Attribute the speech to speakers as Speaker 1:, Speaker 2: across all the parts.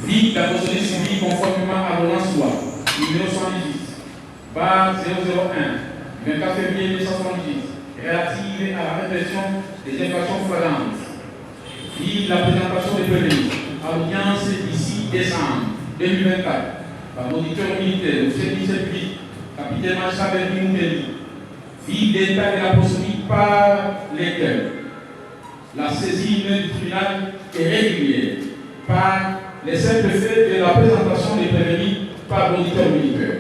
Speaker 1: Vie d'apostolique suivie conformément à l'ordonnance loi numéro 118, barre 001, 24 février 1978, relative à la répression des infractions flagrantes. Vie la présentation des prévenus à l'audience d'ici décembre 2024 par l'auditeur militaire, officier du ministère public, capitaine Macha Berni Mouteli. Vie d'état de l'apostolique par lesquels la saisine du tribunal est régulière par les simples faits de la présentation des prévenus par l'auditeur militaire.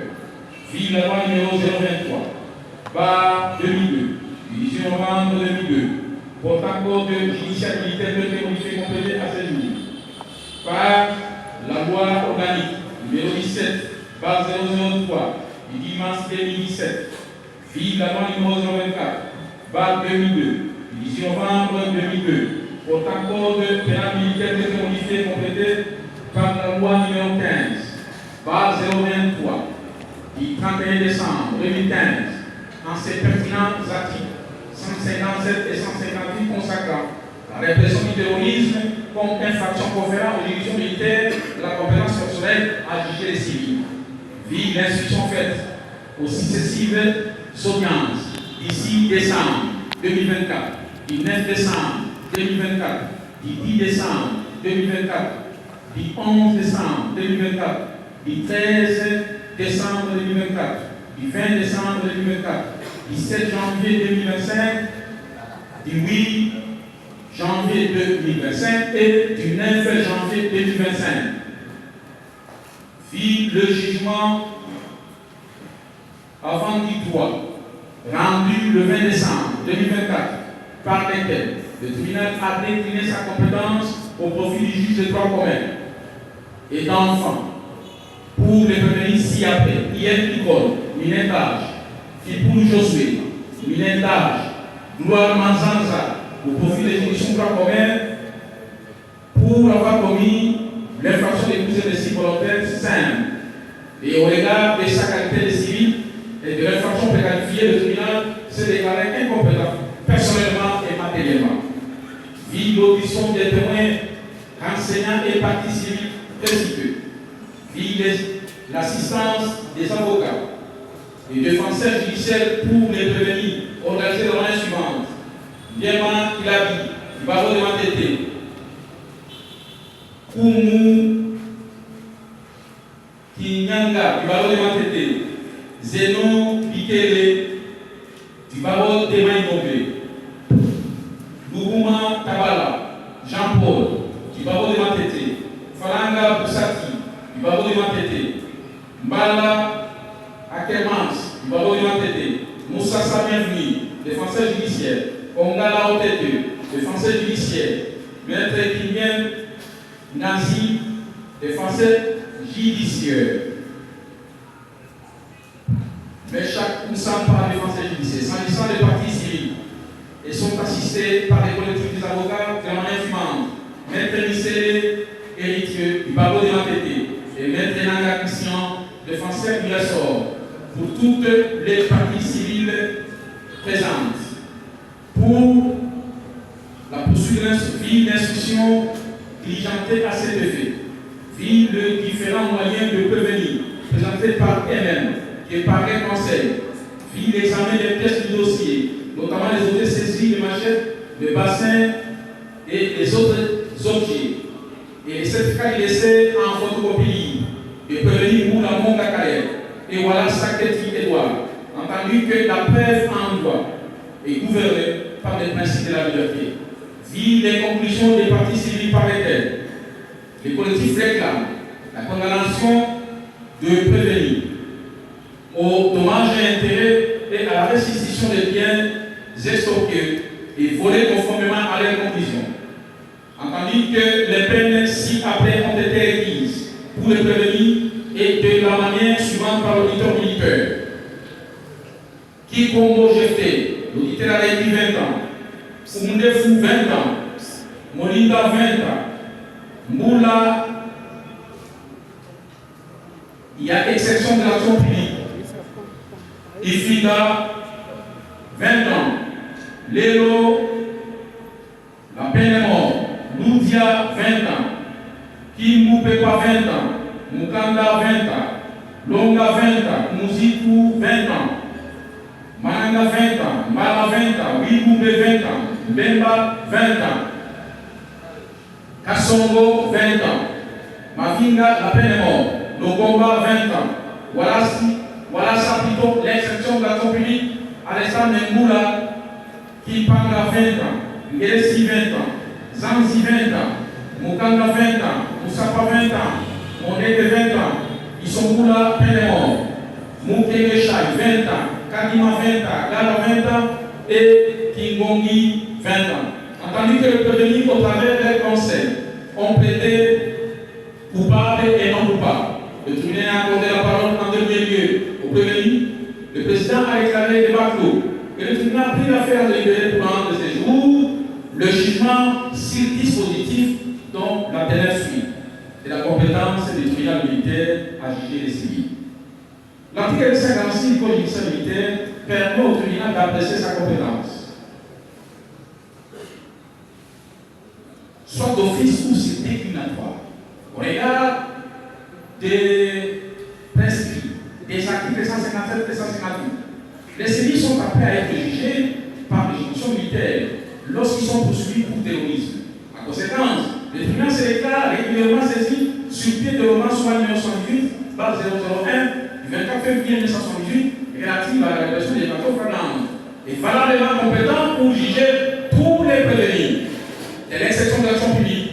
Speaker 1: Vie la loi numéro 023, barre 2002, du 18 novembre 2002, portant code judiciaire militaire de modifié complété à 16 minutes. Par la loi organique numéro 17, barre 003, du dimanche 2017. Vie la loi numéro 024, barre 2002, du 18 novembre 2002, portant code pénal militaire de modifié complété par la loi numéro 15, barre 023, du 31 décembre 2015, en ses pertinents articles 157 et 158 consacrant la répression du terrorisme comme infraction conférant aux juridictions militaires de la compétence personnelle à juger les civils. Vive l'instruction faite aux successives audiences d'ici décembre 2024, du 9 décembre 2024, du 10 décembre 2024, du 11 décembre 2024, du 13 décembre 2024, du 20 décembre 2024, du 7 janvier 2025, du 8 janvier 2025 et du 9 janvier 2025. Vive le jugement avant du droit rendu le 20 décembre 2024 par lequel le tribunal a décliné sa compétence au profit du juge de droit commun et d'enfants pour les prévenir ci-après. Hier Nicole, Minetage, Fipoul Josué, Minetage, Gloire Manzanza, au profit des juridictions de droit commun pour avoir commis l'infraction d'épouser des civils volontaires simples et au regard de sa qualité de civil et de l'infraction préqualifiée, le tribunal s'est déclaré incompétent personnellement et matériellement. Vive l'audition des témoins, enseignants et parties civiles récipients. Vive l'assistance des avocats et défenseurs judiciaires pour les prévenir, organisés de la manière suivante. Bienvenue, il a dit, il va vous demander Koumou Kinyanga, il va vous demander Zeno Bikele, il va vous demander Luguma Tabala, Jean-Paul, il va vous demander Falanga Boussati, il va vous demander Mbala Akemans, il va vous demander Moussa Bienvenue, défenseur judiciaire, Ongala Otete, défenseur judiciaire, Maître Kimien Nazi, défenseur judiciaire. Mais chaque poussant par défenseur judiciaire, s'agissant des parties civiles, et sont assistés par des collectifs des avocats de la manière suivante. Maître Missé, héritier du barreau de l'entêté, et Maître Nanga Christian, défenseur du ressort, pour toutes les parties civiles présentes. Pour la poursuite d'instruction diligentée à cet effet, vit les différents moyens de prévenir présentés par elle-même et par les conseils, vit l'examen des pièces du dossier, notamment les objets saisis, les machettes, les bassins et les autres objets, et les certificats laissés en photocopie de prévenir pour la montre à carrière. Et voilà ça qu'est Edouard, entendu que la preuve en droit est gouvernée par les principes de la liberté. Vit les conclusions des parties civiles par lesquelles les collectifs réclament la condamnation de prévenir aux dommages et intérêts et à la restitution des biens extorqués et volés conformément à leurs conclusions. Entendu que les peines ci-après ont été requises pour les prévenir et de la manière suivante par l'auditeur militaire. Qui Congo jeté, l'auditeur a écrit 20 ans, Oumundefou 20 ans, Molinda 20 ans, Moula, il y a exception de l'action publique. Ifida 20 ans, Lélo, la peine est mort, Loudia 20 ans, Kimbupepa 20 ans, Mukanda 20 ans, Longa 20 ans, Muziku 20 ans, Mananga 20 ans, Mala 20 ans, Wibube 20 ans, Bemba 20 ans, Kassongo 20 ans, Mavinga la peine est mort, Logomba 20 ans, voilà ça plutôt l'exception de l'action publique, Alexandre Ngoula, Kipanga 20 ans, Ngesi 20 ans, Zanzi 20 ans, Mukanga 20 ans, Moussapa 20 ans, Mondeke 20 ans, Isongoula peine est mort, Mukengeshai 20 ans, Kadima 20 ans, Gala 20 ans et Kingongi 20 ans. Entendu que le prévenu au travers des conseils ont plaidé coupable et non coupable. Le tribunal a accordé la parole en dernier lieu au prévenu. Le président a déclaré des clos. Et le tribunal a pris l'affaire de libérer pour un de ces jours le jugement sur dispositif dont la dernière suite et la compétence du tribunal militaire à juger les civils. L'article 56 du Code judiciaire militaire permet au tribunal d'apprécier sa compétence, soit d'office ou c'est déclinatoire. Au regard des prescrits, des articles 157 et 158, les civils sont appelés à être jugés par les juridictions militaires lorsqu'ils sont poursuivis pour terrorisme. En conséquence, le tribunal se déclare régulièrement saisi sur pied de l'ordonnance soit numéro 118, base 001, du 24 février 1978, relative à la répression des bateaux flagrantes, et valablement compétent pour juger tous les prévenus. C'est l'exception de l'action publique.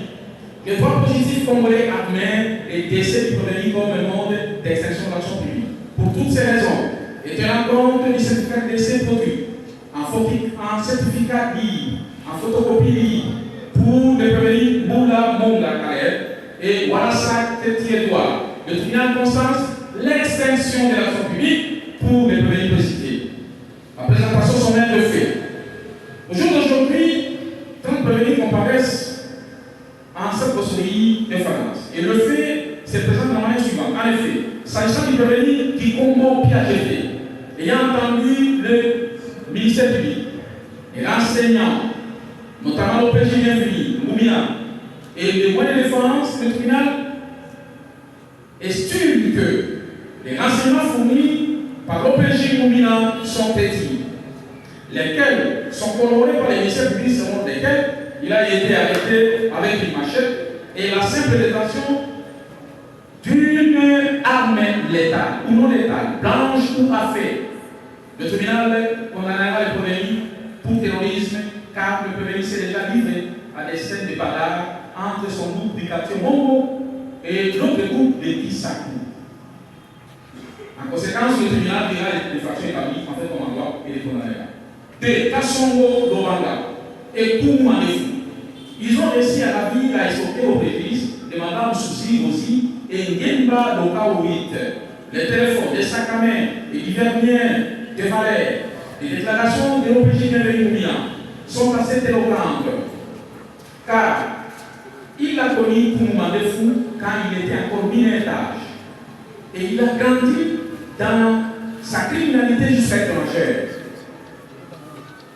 Speaker 1: Le droit positif congolais admet les décès du prévenu comme un mode d'exception de l'action publique. Pour toutes ces raisons, et tenant compte du certificat de décès produit en certificat libre, en photocopie libre, pour les prévenus Moula Monga Kael et Walasak Tetiedouard, le tribunal constate l'extinction de l'action publique pour les prévenus précités. La présentation sommaire de fait. Au jour d'aujourd'hui, 30 prévenus comparaissent en cette procédure de flagrance. Et le fait se présente de la manière suivante. En effet, s'agissant du prévenu qui combat au piège, ayant entendu le ministère public et l'enseignant, notamment l'OPJ bienvenu, Moumina, et les moyens de défense, le tribunal estime que les renseignements fournis par l'OPJ Moumina sont petits, lesquels sont corroborés par les ministères publics selon lesquels il a été arrêté avec une machette et la simple détention d'une arme létale ou non létale, blanche ou affaire. Le tribunal condamnera le prévenu pour terrorisme car le prévenu s'est déjà livré à des scènes de bagarre entre son groupe du quartier Mongo et l'autre groupe de Kissakou. En conséquence, le tribunal dira les fractions établies en fait comme en droit et les condamnera. De Kassongo Lobanga et Koumanefu, ils ont réussi à la vie à escorter au préjudice de Madame Souci aussi et Ngemba Lokao 8. Les téléphones, des sacs à main, des divers biens, des valeurs, des déclarations de l'OPJ bienvenue sont assez éloquentes. Car il a connu Koumanefu quand il était encore mineur d'âge. Et il a grandi dans sa criminalité jusqu'à être majeur.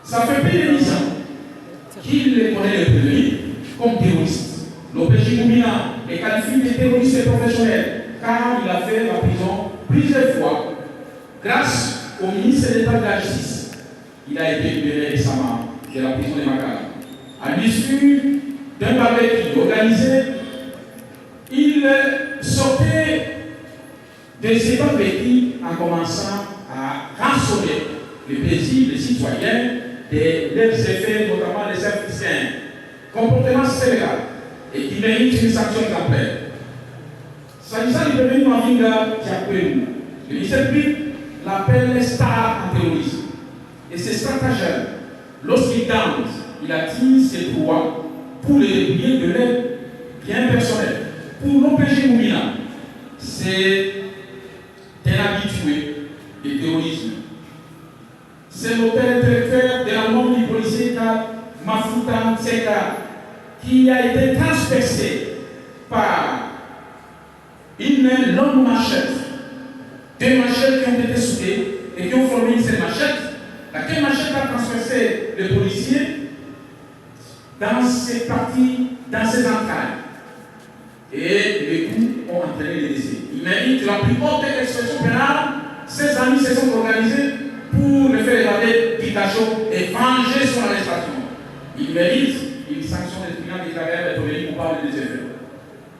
Speaker 1: Ça fait plus de 10 ans qu'il les connaît le prévenu comme terroriste. L'OPJ Moumina est qualifié de terroriste professionnel car il a fait la prison plusieurs fois grâce au ministre d'État de la Justice. Il a été libéré récemment de la prison de Makala. À l'issue d'un barbecue organisé, il sortait de ces barbecues en commençant à rançonner le plaisir des citoyens, des effets, notamment des africains. Comportement sénégal et qui mérite une sanction exemplaire. S'agissant du prévenu Mavinga Tiakwemu, le ministère public l'appelle star en terrorisme. Et c'est stratagème. Lorsqu'il tente, il attire ses proies pour les débrouiller de l'aide bien personnelle. Pour l'OPJ Moumina, c'est un habitué du terrorisme. C'est l'auteur intellectuel de la mort du policier Mafuta Tseka qui a été transpercé par une longue machette. Deux machettes qui ont été soudées et qui ont formé cette machette. Laquelle machette a transpercé le policier dans ses parties, dans ses entrailles. et les coups ont entraîné le décès. Il mérite la plus haute expression pénale. Ses amis se sont organisés pour le faire évader Pikachu et venger son arrestation. Il mérite une sanction des tribunaux déclarés être revenu coupable des effets.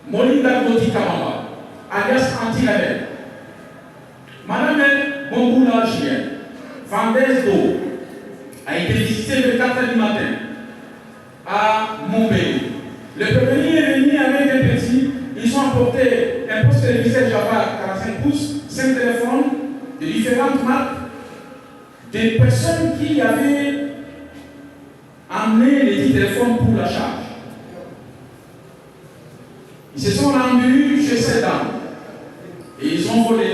Speaker 1: Molinda Goti Kamamba, alias Anti-Rebelle. Madame Bongoula Julien, vendeuse d'eau, a été visitée le 4 h du matin à Montpellier. Le prévenu est venu avec un petit, ils ont apporté un poste téléviseur Java 45 pouces, 5 téléphones de différentes marques, des personnes qui avaient amené les 10 téléphones pour la charge. Ils se sont rendus chez cette dame et ils ont volé.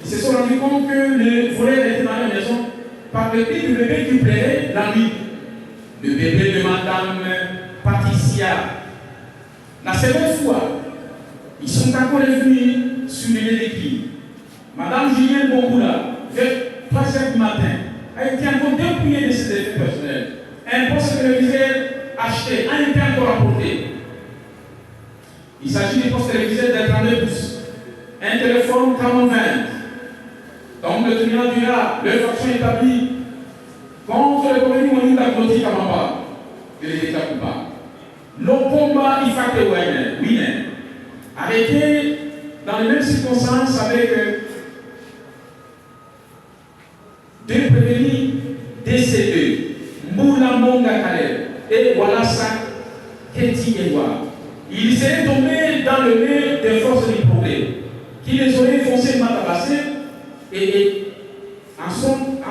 Speaker 1: Ils se sont rendus compte que le voleur était dans la maison par le cri du bébé qui plairait la nuit. Le bébé de Madame Patricia. La seconde fois, ils sont encore venus sur les cris. Madame Julienne Bongoula, vers 3 h du matin, a été encore dépouillée de ses effets personnels. Un poste téléviseur acheté, un été encore apporté. Il s'agit du poste téléviseur de 32 pouces, un téléphone Canon 20. Donc le tribunal dira l'infraction établie contre le prévenu Moninda Goti Kamamba de l'État coupable. Lokomba Ifake Wine, arrêté dans les mêmes circonstances avec deux prévenus décédés, Moula Monga Kaleb et Walasa Keti Edouard. Ils seraient tombés dans le nez des forces du progrès, qui les auraient foncément tabassés et en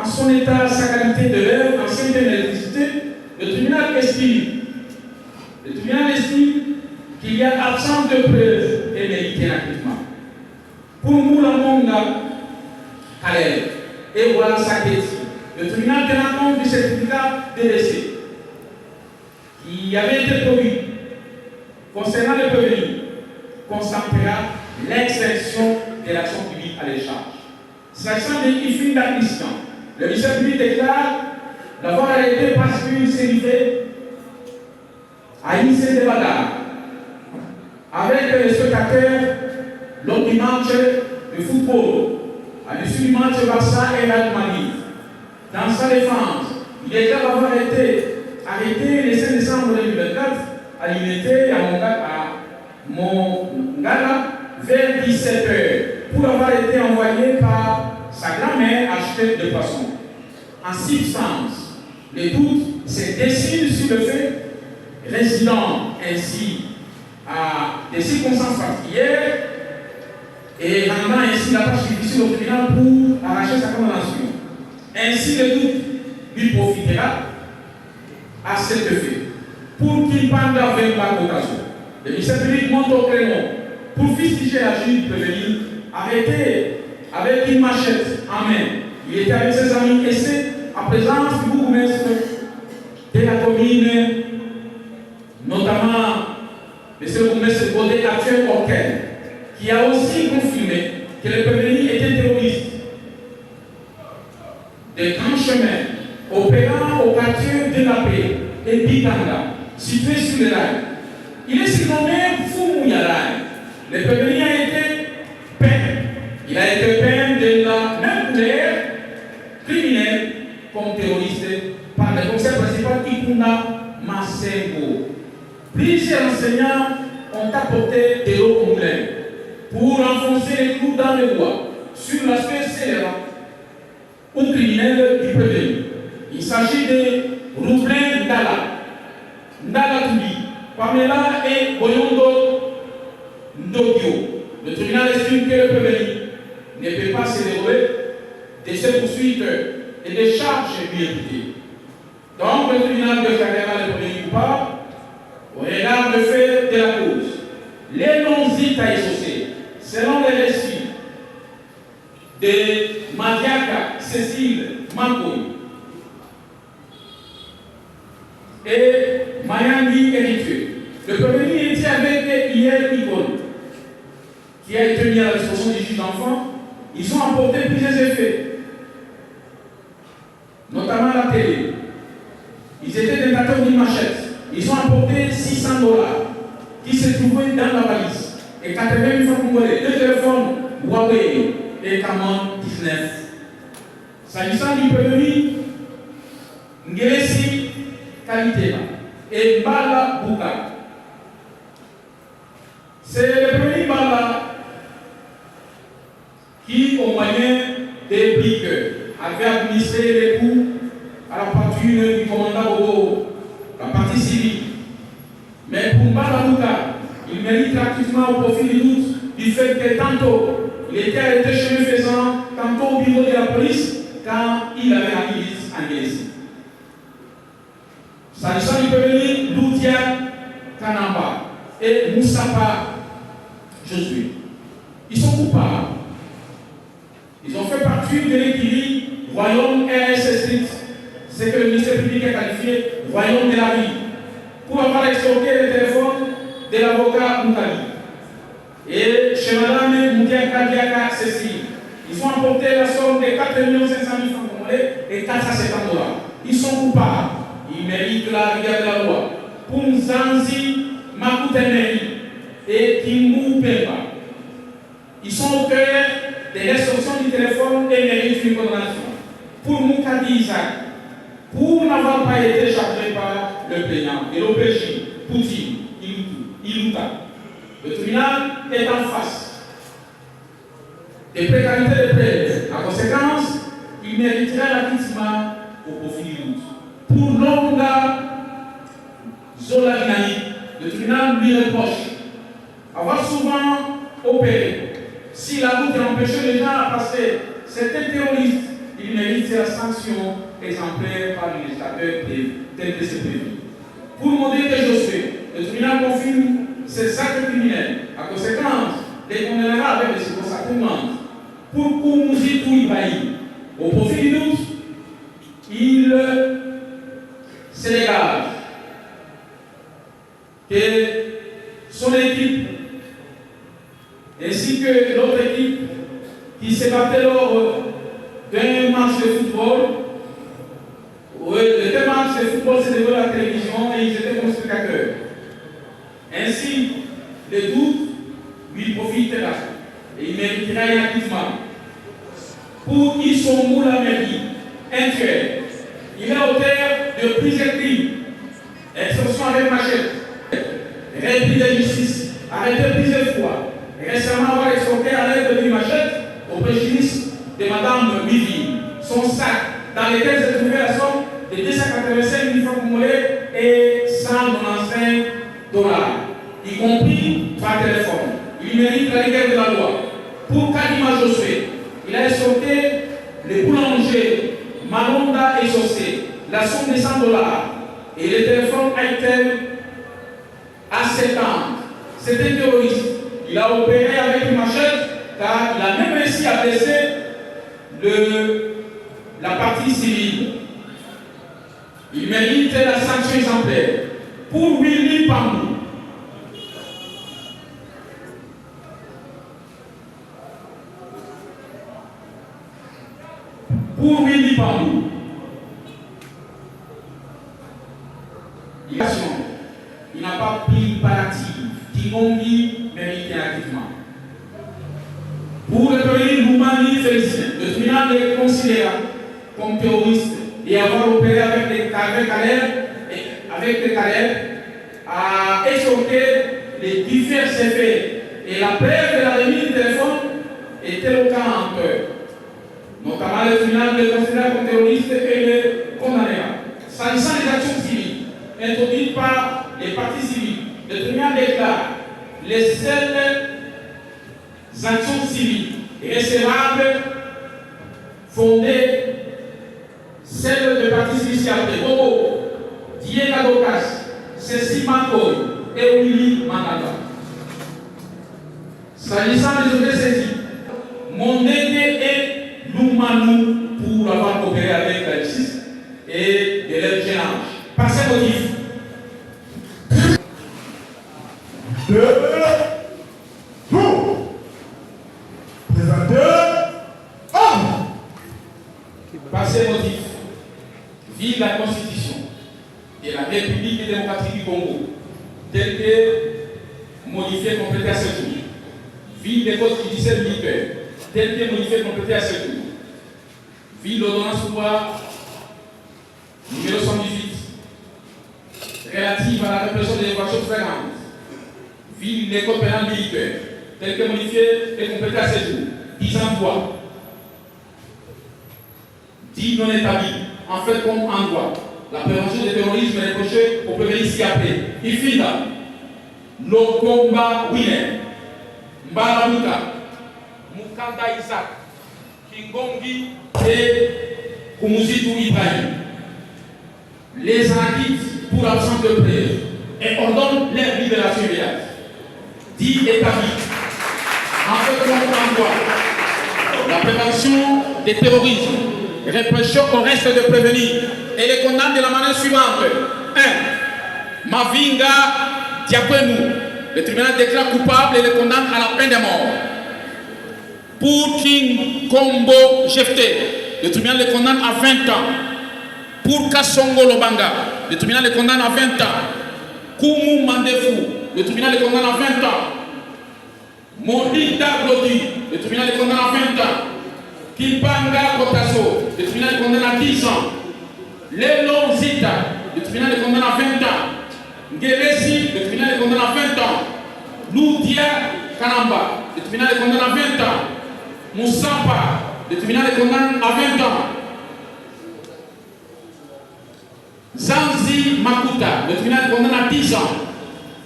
Speaker 1: son état, sa qualité de l'œuvre, ancienneté de l'électricité, le tribunal estime qu'il y a absence de preuves et mérité l'acquittement. Pour Moula Monga Kaleb et Walasa Keti, le tribunal tenant compte du certificat de décès qui avait été produit concernant le prévenu, constatera l'extinction de l'action publique à l'échange. S'agissant des films d'admission, le ministère public déclare d'avoir arrêté parce qu'il s'est livré à une série de bagarres avec les spectateurs lors du match de football, à l'issue du match Barça et Real Madrid. Dans sa défense, il déclare avoir été arrêté le 5 décembre 2024 à l'unité à Mongala vers 17 h pour avoir été envoyé par sa grand-mère acheter de poissons. En substance, le doute se dessine sur le fait résident ainsi à des circonstances particulières et rendant ainsi la tâche difficile au tribunal pour arracher sa condamnation. Ainsi, le doute lui profitera à cet effet pour qu'il pende vers l'occasion. Le ministère public monte au créneau pour fustiger la juge prévenue, arrêté avec une machette en main. Il était avec ses amis et c'est en présence du bourgmestre de la commune, notamment M. le bourgmestre Godé actuel Orkel, qui a aussi confirmé que le prévenu était terroriste. Des grands chemins opérant au quartier de la Paix et Bitanga, situé sur les rails. Il est surnommé Fumuyaraï. Le prévenu a été peint. Il a été peint de la même couleur criminelle comme terroriste par le commissaire principal Ikunda Masengo. Plusieurs enseignants ont apporté de l'eau au moulin pour enfoncer les clous dans le bois sur l'aspect scélérat ou criminel du prévenu. Il s'agit de Roublin Ndala Touli, Pamela et Boyondo Ndogio. Le tribunal estime que le prévenu ne peut pas se dérouler de ces poursuites et des charges lui imputées. Donc le tribunal déclarera le prévenu coupable au regard de fait de la cause. Les non-dits à associés, selon les récits de Madiaka Cécile Mankoui et Mayandi Héritier. Le prévenu était avec hier Nicole, qui a été mis à la disposition du juge d'enfant. Ils ont apporté plusieurs effets, notamment la télé. Ils étaient détenteurs d'une machette. Ils ont apporté $600 qui se trouvaient dans la valise. et 80 000 francs congolais. 2 téléphones Huawei et Camon 19. S'agissant du permis, Ngelesi qualité et Mbala Bouka. C'est le premier Mbala qui, au moyen des briques, avait administré les coûts à la partie du commandant Bobo, la partie civile. Mais pour Mbala Bouka, il mérite activement au profit du doute du fait que tantôt il était arrêté chemin faisant, tantôt au bureau de la police, quand il avait la milice en Guélissi. S'agissant du permis, Loutia Kanamba et Moussapa Josué, ils sont coupables. Ils ont fait partie de l'équilibre royaume RS Street, c'est que le ministère public a qualifié royaume de la vie, pour avoir extorqué le téléphone de l'avocat Moutali. Et chez Madame Moutia Kadiaka Cécile, ils ont emporté la somme de 4 500 000 francs congolais et 470 $. Ils sont coupables. Ils méritent la rigueur de la loi. Pour Zanzi Makoutemeri et Kimou Pemba, ils sont au cœur de l'extorsion du téléphone et méritent une condamnation. Pour Moukadi Isaac, pour n'avoir pas été chargé par le plaignant et l'OPJ, Poutine, Iluta, le tribunal est en face des précarités de preuves. En conséquence, il mériterait l'acquittement au profit du doute. Pour Longa Zola Ginani, le tribunal lui reproche avoir souvent opéré. Si la route a empêché les gens à passer, c'était terroriste. Il mérite la sanction exemplaire par le législateur tel que c'est prévu. Pour Modé que Josué, le tribunal confirme ces actes criminels. En conséquence, les condamnera avec des circonstances atténuantes. Pour Koumouzi Ibrahim, au profit du doute, il se dégage que son équipe ainsi que l'autre équipe qui s'est battue lors d'un match de football. Le deux matchs de football s'est déroulé à la télévision et ils étaient comme spectateurs. Ainsi, le doute lui profitera et il méritera un acquittement. Pour Issomou Lamedi, un tueur, il est auteur de plusieurs crimes, extorsion avec machette, répit de justice, arrêté plusieurs fois, récemment avoir extorqué à l'aide d'une machette au préjudice de Mme Vivi. Son sac, dans lequel se trouvait la somme de 285 000 francs congolais et 195 $, y compris par téléphone. Il mérite la rigueur de la loi. Pour Kadima Josué, il a extorqué les boulangers Malonda et José, la somme de 100 $, et le téléphone Itel à 7 ans. C'était terroriste. Il a opéré avec une machette car il a même réussi à blesser la partie civile. Il mérite la sanction exemplaire. Pour Willy Pambou, il n'a pas pris parti. Kigongi mérite un acquittement. Pour le pays Loumani Félicien, le tribunal le considéra comme terroriste et avoir opéré avec les Calais a extorqué les divers effets et la preuve de la remise du téléphone était le cas en peur. Notamment le tribunal le considéra comme terroriste et le condamnera. S'agissant des actions civiles introduites par les partis civils, le tribunal déclare les seules actions civiles recevables fondées, celles de partis civils après Bobo, Diego Docas, Cécile Makoy et Willy Mandata. S'agissant des objets saisis, Mondenge et Lumanu pour avoir coopéré avec la justice et de leur challenge. Par ces motifs, par ces motifs, vive la Constitution de la République démocratique du Congo, telle que modifiée, complétée à ce jour. Ville des causes judiciaires militaires, tel que modifié et complété à ce jour. Ville l'ordonnance loi numéro 118, relative à la répression des infractions flagrantes. Ville des codes pénales militaires, tel que modifié et complété à ce jour. 10 ans droit. 10 non établis, en fait comme en droit. La prévention du terrorisme est reprochée au prévenir ci-après. Il finit là. Lokomba Wine, Mbaramuka, Mukanda Isaac, Kingongi et Kumuzitu Ibrahim. Les acquittent pour l'absence de preuve et ordonnent leur libération immédiate. 10 établis. En fait, comme en droit. La prévention des terrorismes, répression au reste de prévenir et les condamne de la manière suivante. 1. Mavinga Diakwenu, le tribunal déclare coupable et le condamne à la peine de mort. Pour King Kombo Jefté, le tribunal le condamne à 20 ans. Pour Kassongo Lobanga, le tribunal le condamne à 20 ans. Kumu Mandefu, le tribunal le condamne à 20 ans. Mondinda Glodi, le tribunal le condamne à 20 ans. Kipanga Kotaso, le tribunal le condamne à 10 ans. Lelon Zita, le tribunal le condamne à 20 ans. Ngelesi, le tribunal le condamne à 20 ans. Loudia Kanamba, le tribunal le condamne à 20 ans. Moussampa, le tribunal le condamne à 20 ans. Zanzi Makuta, le tribunal le condamne à 10 ans.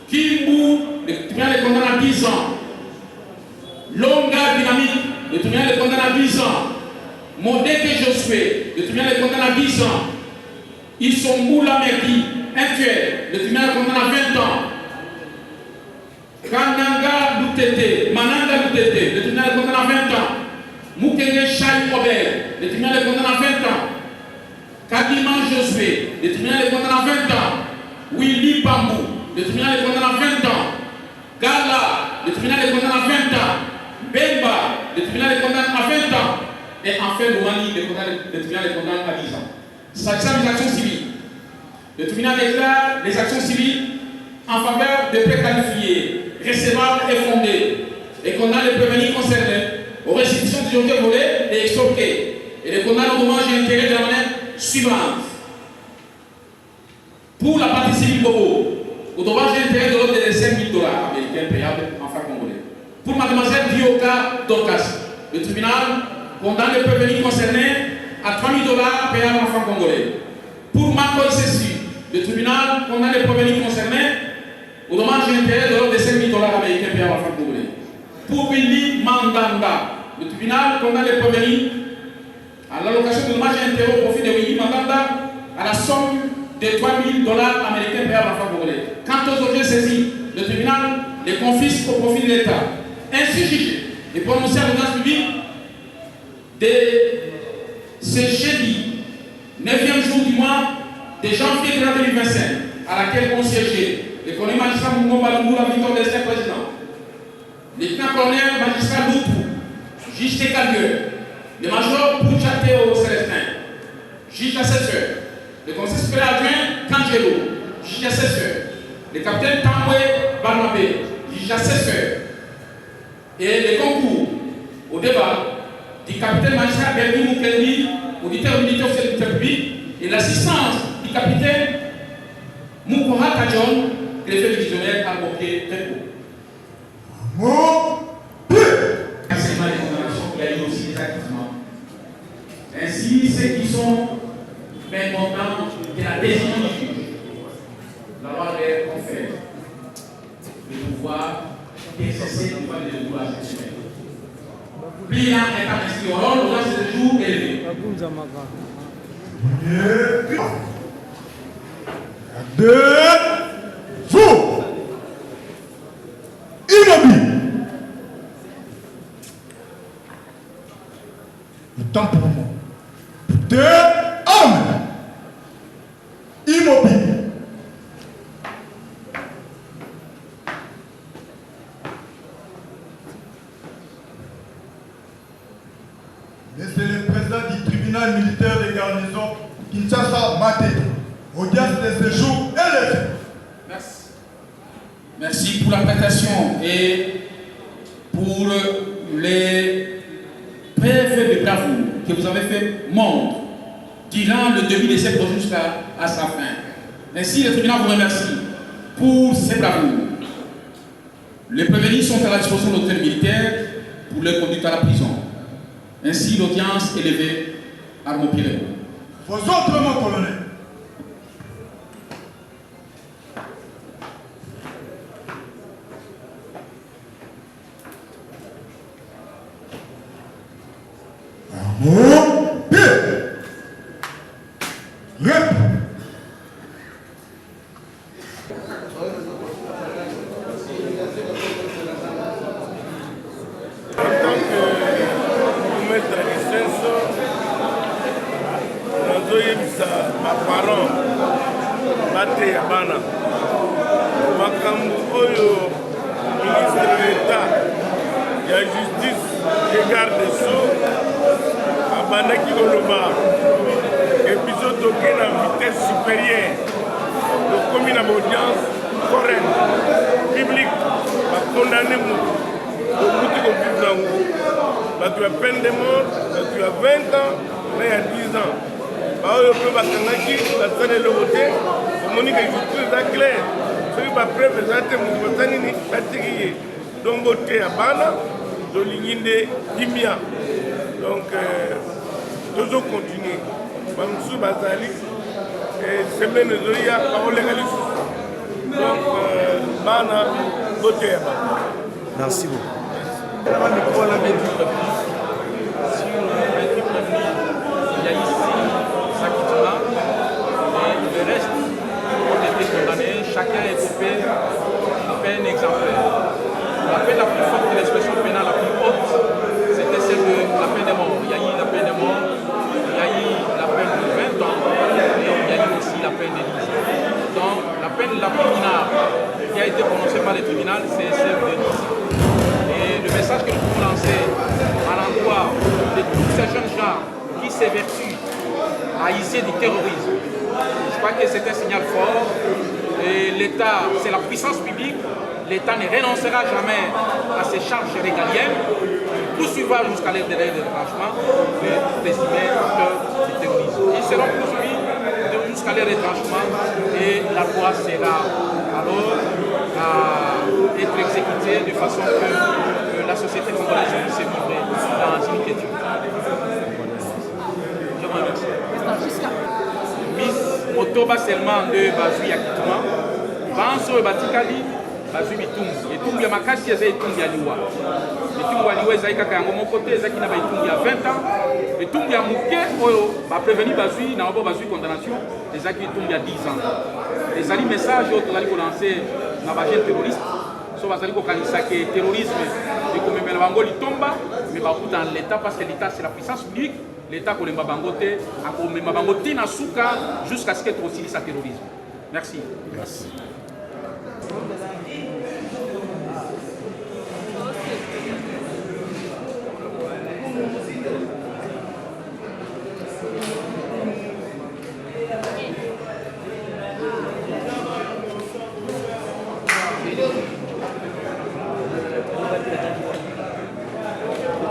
Speaker 1: Kimbu, le tribunal le condamne à 10 ans. Longa Dynamique, le tribunal le condamne à 10 ans. Modeke Josué, le tribunal le condamne à 10 ans. Isomboula Merdi, un tueur, le tribunal le condamne à 20 ans. Kananga Loutete, Mananga Loutete, le tribunal le condamne à 20 ans. Mukenge Chai Robert, le tribunal le condamne à 20 ans. Kadima Josué, le tribunal le condamne à 20 ans. Willy Bambou, le tribunal le condamne à 20 ans. Gala, le tribunal le condamne à 20 ans. Bemba, le tribunal le condamne à 20 ans. Et enfin, Loumani, le tribunal le condamne à 10 ans. S'agissant des actions civiles, le tribunal déclare les actions civiles en faveur de préqualifiés, recevables et fondés, et condamne les prévenus concernés aux restitutions des objets volés et extorqués, et les condamne aux dommages et intérêts de la manière suivante. Pour la partie civile Bobo, aux dommages et intérêts de l'ordre de 5 000 $ américains payables en francs congolais. Pour mademoiselle Dioka Dorcas, le tribunal condamne les prévenus concernés à 3 000 $ payables en francs congolais. Pour Makoy Sessi, le tribunal condamne les prévenus concernés aux dommages et intérêts de l'ordre de 5 000 $ américains payables en francs congolais. Pour Willy Mandanda, le tribunal condamne les prévenus à l'allocation de dommages et intérêts au profit de Willy Mandanda à la somme de 3 000 $ américains payables en francs congolais. Quant aux objets saisis, le tribunal les confisque au profit de l'État. Ainsi jugé et prononcé à l'audience publique de ce jeudi 9e jour du mois de janvier 2025, à laquelle ont siégé le colonel magistrat Moumou Balou, la victoire de l'ancien président, le lieutenant-colonel magistrat Loutou, juge Tekalieu, le major Pouchateo Célestin, juge assesseur, le conseil supérieur adjoint Kangelo, juge assesseur, le capitaine Tamboué Barnabé, juge assesseur, et le concours au débat du capitaine magistrat Berni Moukelmi, auditeur militaire officiel du public, et l'assistance du capitaine Moukoha Kajon, greffier divisionnaire à Boké Tepo. Enseignement des condamnations, il y a eu aussi des acquittements. Ainsi, ceux qui sont maintenant de la décision du juge, la loi leur confère le pouvoir d'exercer le pouvoir de décourage sexuel. Pliant étant inscrit au rôle, l'audience est toujours élevée.
Speaker 2: Immobile. Le temps pour moi. 2 hommes. Immobile. Monsieur le président du tribunal militaire de garnison Kinshasa Matete, audience de séjour élevée.
Speaker 1: Merci. Merci pour la prestation et pour les preuves de bravoure que vous avez fait montre durant le début de ces projets jusqu'à sa fin. Ainsi, le tribunal vous remercie pour ces bravoures. Les prévenus sont à la disposition de l'hôtel militaire pour les conduire à la prison. Ainsi, l'audience est levée à Montpellier.
Speaker 2: Vos autres, mon colonel.
Speaker 3: Tu as peine de mort, tu as 20 ans, mais il y a 10 ans. Je peux la salle de l'autre, Monique est très clair. Ce qui va présenter mon tanini, fatigué. Donc, côté à Bana, de l'Igninde, Dimia. Donc, toujours continuer. Mamsou Bazali, et semaine de Zoya, parole légaliste. Donc, Bana, côté à Bana.
Speaker 4: Merci beaucoup.
Speaker 5: Sur le 28 avril, il y a ici Sakituma et le reste ont été condamnés. Chacun est coupé de peine exemplaire. La peine la plus forte de l'expression pénale la plus haute, c'était celle de la peine de mort. Il y a eu la peine de mort, il y a eu la peine de 20 ans et il y a eu aussi la peine de 10 ans. Donc la peine la plus minable qui a été prononcée par le tribunal, c'est celle de 10 ans. Et le message que nous pouvons lancer à l'endroit de tous ces jeunes gens qui s'évertuent à hisser du terrorisme, je crois que c'est un signal fort. Et l'État, c'est la puissance publique. L'État ne renoncera jamais à ses charges régaliennes. Il poursuivra jusqu'à l'aide de retranchement les présumés auteurs du terrorisme. Ils seront poursuivis jusqu'à l'aide de retranchement et la loi sera alors à être exécutée de façon que la société congolaise puisse se vivre dans une quiétude. Je vous remercie. Miss Motoba seulement de Bazui Yakituma, Banso et Batikali, Bazui Bitumbi. Bitumbi ya makasi eza Bitumbi ya liwa. Bitumbi ya liwa ezali kaka yango moko te ezaki na Bitumbi ya 20 ans. Bitumbi ya muke oyo ba prévenir Bazui na obo Bazui condamnation ezaki Bitumbi ya 10 ans. Ezali message oyo tozali kolancer na ba jeune terroriste. So bazali kokanisa ke terrorisme ekomemela bango litomba mais bakuta dans l'État parce que l'État c'est la puissance publique. L'État kolemba bango te akomemba bango te na suka jusqu'à ce que tosilisa terrorisme. Merci.
Speaker 4: Merci.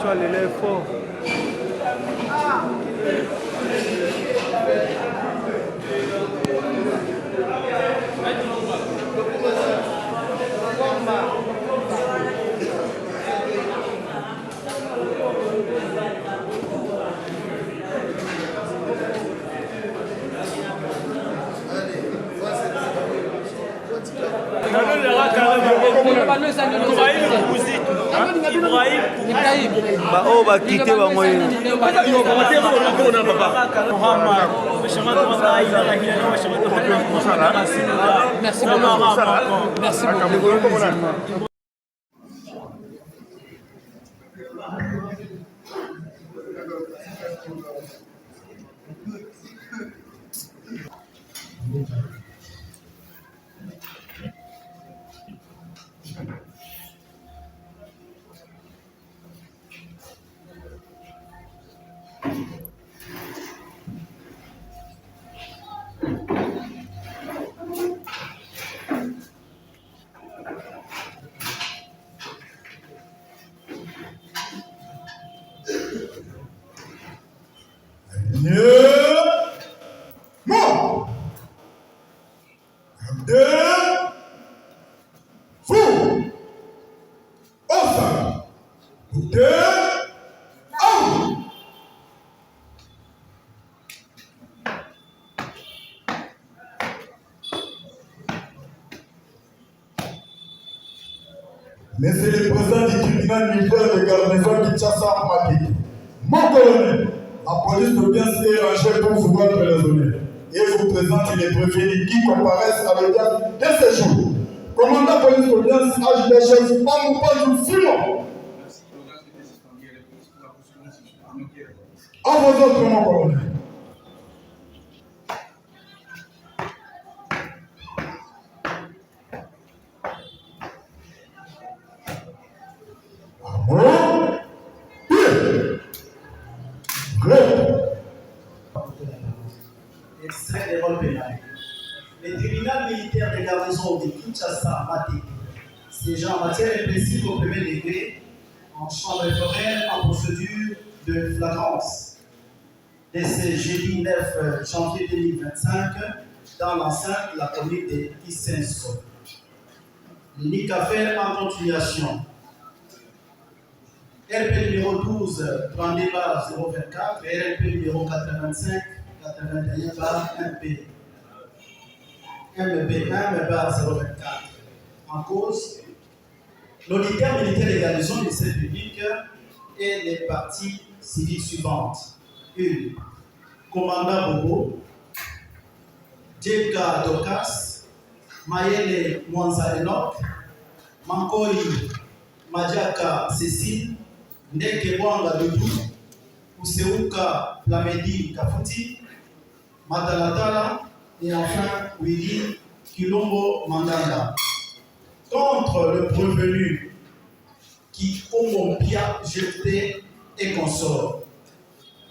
Speaker 6: Tu as les lèvres forts.
Speaker 4: Oh, bah, quittez, bah, moi.
Speaker 7: Merci beaucoup. Merci beaucoup.
Speaker 2: 2, 1. Monsieur le président du tribunal militaire de garnison Kinshasa Matete, mon colonel, la police d'audience est rangée pour vous rendre les honneurs et vous présente les prévenus qui comparaissent à l'audience de ce jour. Commandant police d'audience, adjudant chef, Pamou Simon. À vos autres, mon colonel.
Speaker 8: Extrait des rôles pénals. Le tribunal militaire de garnison de Kinshasa Matete siégeant en matière répressive au premier degré en chambre foraine en procédure de flagrance de ce jeudi 9 janvier 2025 dans l'enceinte de la commune de Kissenso. L'unique affaire en continuation. RP numéro 12, 32/024 et RP numéro 85, 81/MB. MB1/024. En cause, l'auditeur militaire de garnison du service public et les parties civiles suivantes. 1. Commandant Bobo, Djeka Dokas, Mayele Mwanza Enoch, Mankoi Majaka Cécile, Ndeke Bwanga Doudou, Useuka Plamedi Kafuti, Matalatala et enfin Willy Kilombo Mandanda. Contre le prévenu qui Omompia jeté et consort.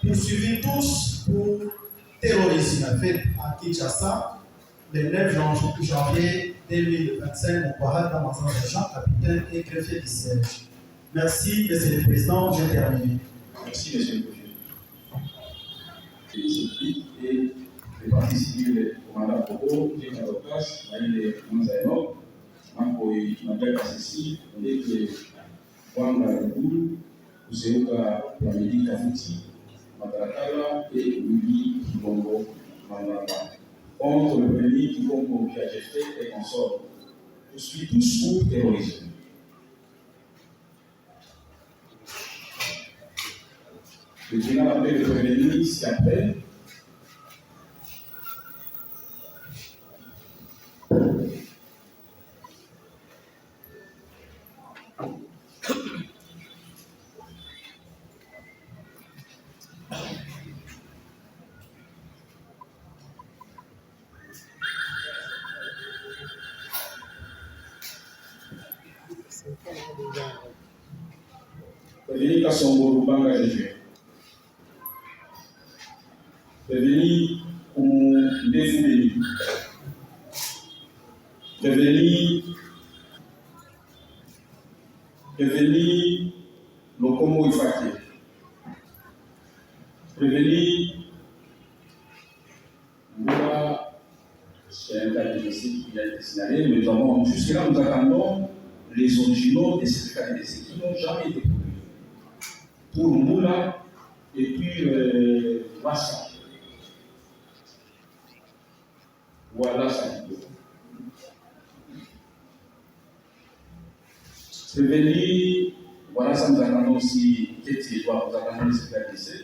Speaker 8: Poursuivis tous pour terrorisme fait à Kinshasa le 9 janvier 2025 au parade d'Amazon Jean, capitaine et greffier du siège. Merci, Monsieur le Président, j'ai terminé.
Speaker 1: Merci, Monsieur le Président. Les équipes et les parties civiles, le commandant Bobo, les Kadokas, les Manzaïno, Mankoi Majaka Cécile, les Wanga Doudou, Useuka Plamedi Kafuti, Matalatala et Willy Kilombo Mandanda. Contre le prévenu qui Kilombo Piageté et consort. Je suis tous pour terrorisme. Le tribunal appelle le prévenu ci-après. Prévenu Kassongo Lubanga Jésus. Prévenu Ndefubeni. Prévenu Lokomo Ifake. Prévenu Ngola, c'est un cas difficile qui a été signalé, mais jusque-là, nous attendons les originaux des certificats de décès qui n'ont jamais été produits. Pour Moula et puis Wassa. Voilà ça. Prévenir, voilà ça nous attendons aussi, peut-être nous attendons les certificats de décès.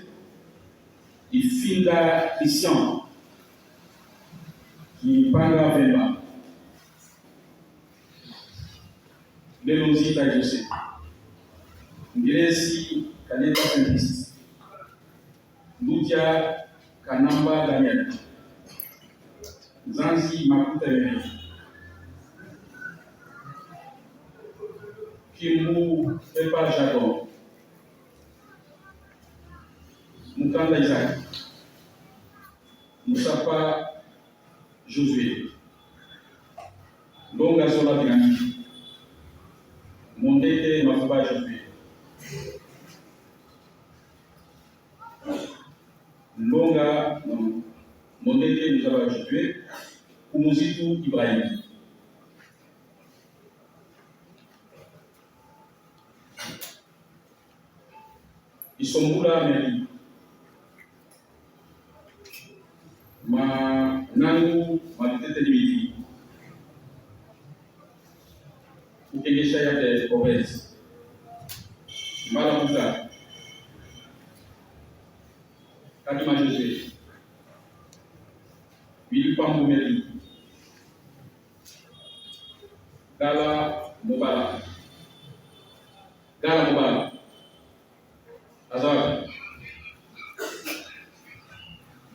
Speaker 1: Il file la mission qui parle à Vemba. Les logiques à José. Ngiresi Kaleta Saint-Christ. Lutia Kanamba Daniel. Zanzi Makuta Yuri. Kimu Pepa Jadon. Mukanda Isaac. Moussapa Josué. Longa Zola Binani. Mondete Mafuba Josué. Longa, non. Mondete Mafuba Josué. Kumuzitu Ibrahim. Ils sont là, mais ma nangu matete limiti. Ukengesha yake obezi. Mala muda. Kati majose. Bilu pambu meli. Gala mobala. Gala mobala. Azar.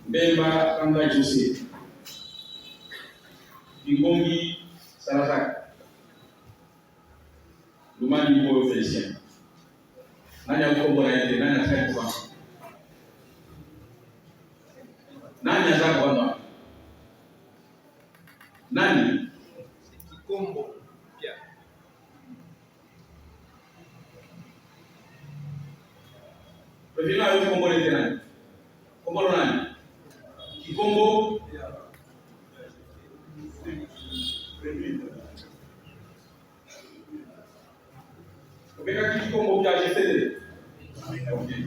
Speaker 1: Bemba kanga Jose. Ingongi Sarazak. Lumani Mboyo Félicien. Nani akombola yake, nani ataka kufa. Nani ataka kufa. Nani?
Speaker 5: Kikombo. Pia.
Speaker 1: Prefina yo Kikombo le nani? Kombo nani? Kikombo. Obeka Kikombo pia GCD. Okay.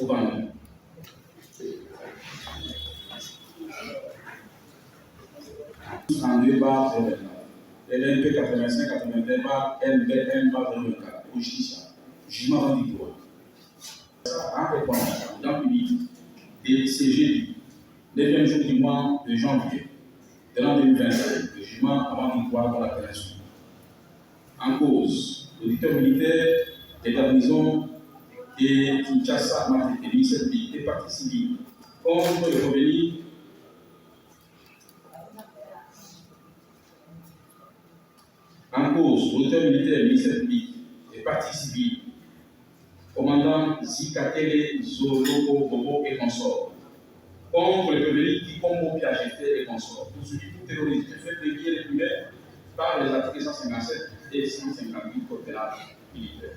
Speaker 1: Obama. En débat LNP 85-81 bar NBN bar 24 au justice. Jugement rendu droit. En réponse dans le public des CG, 9e jour du mois de janvier de l'an 2025, le jugement avant du droit dans la péninsule. En cause, l'auditeur militaire des garnisons de Kinshasa, Matete, et partie civile contre le revenu en cause, l'auteur militaire, ministère public et partie civile, commandant Zikatele, Zoloko, Bobo et consorts, contre le prévenu Kikombo, Piageté et consorts, poursuivi pour terrorisme, fait dévier les primaires par les articles 157 et 158 code pénal militaire.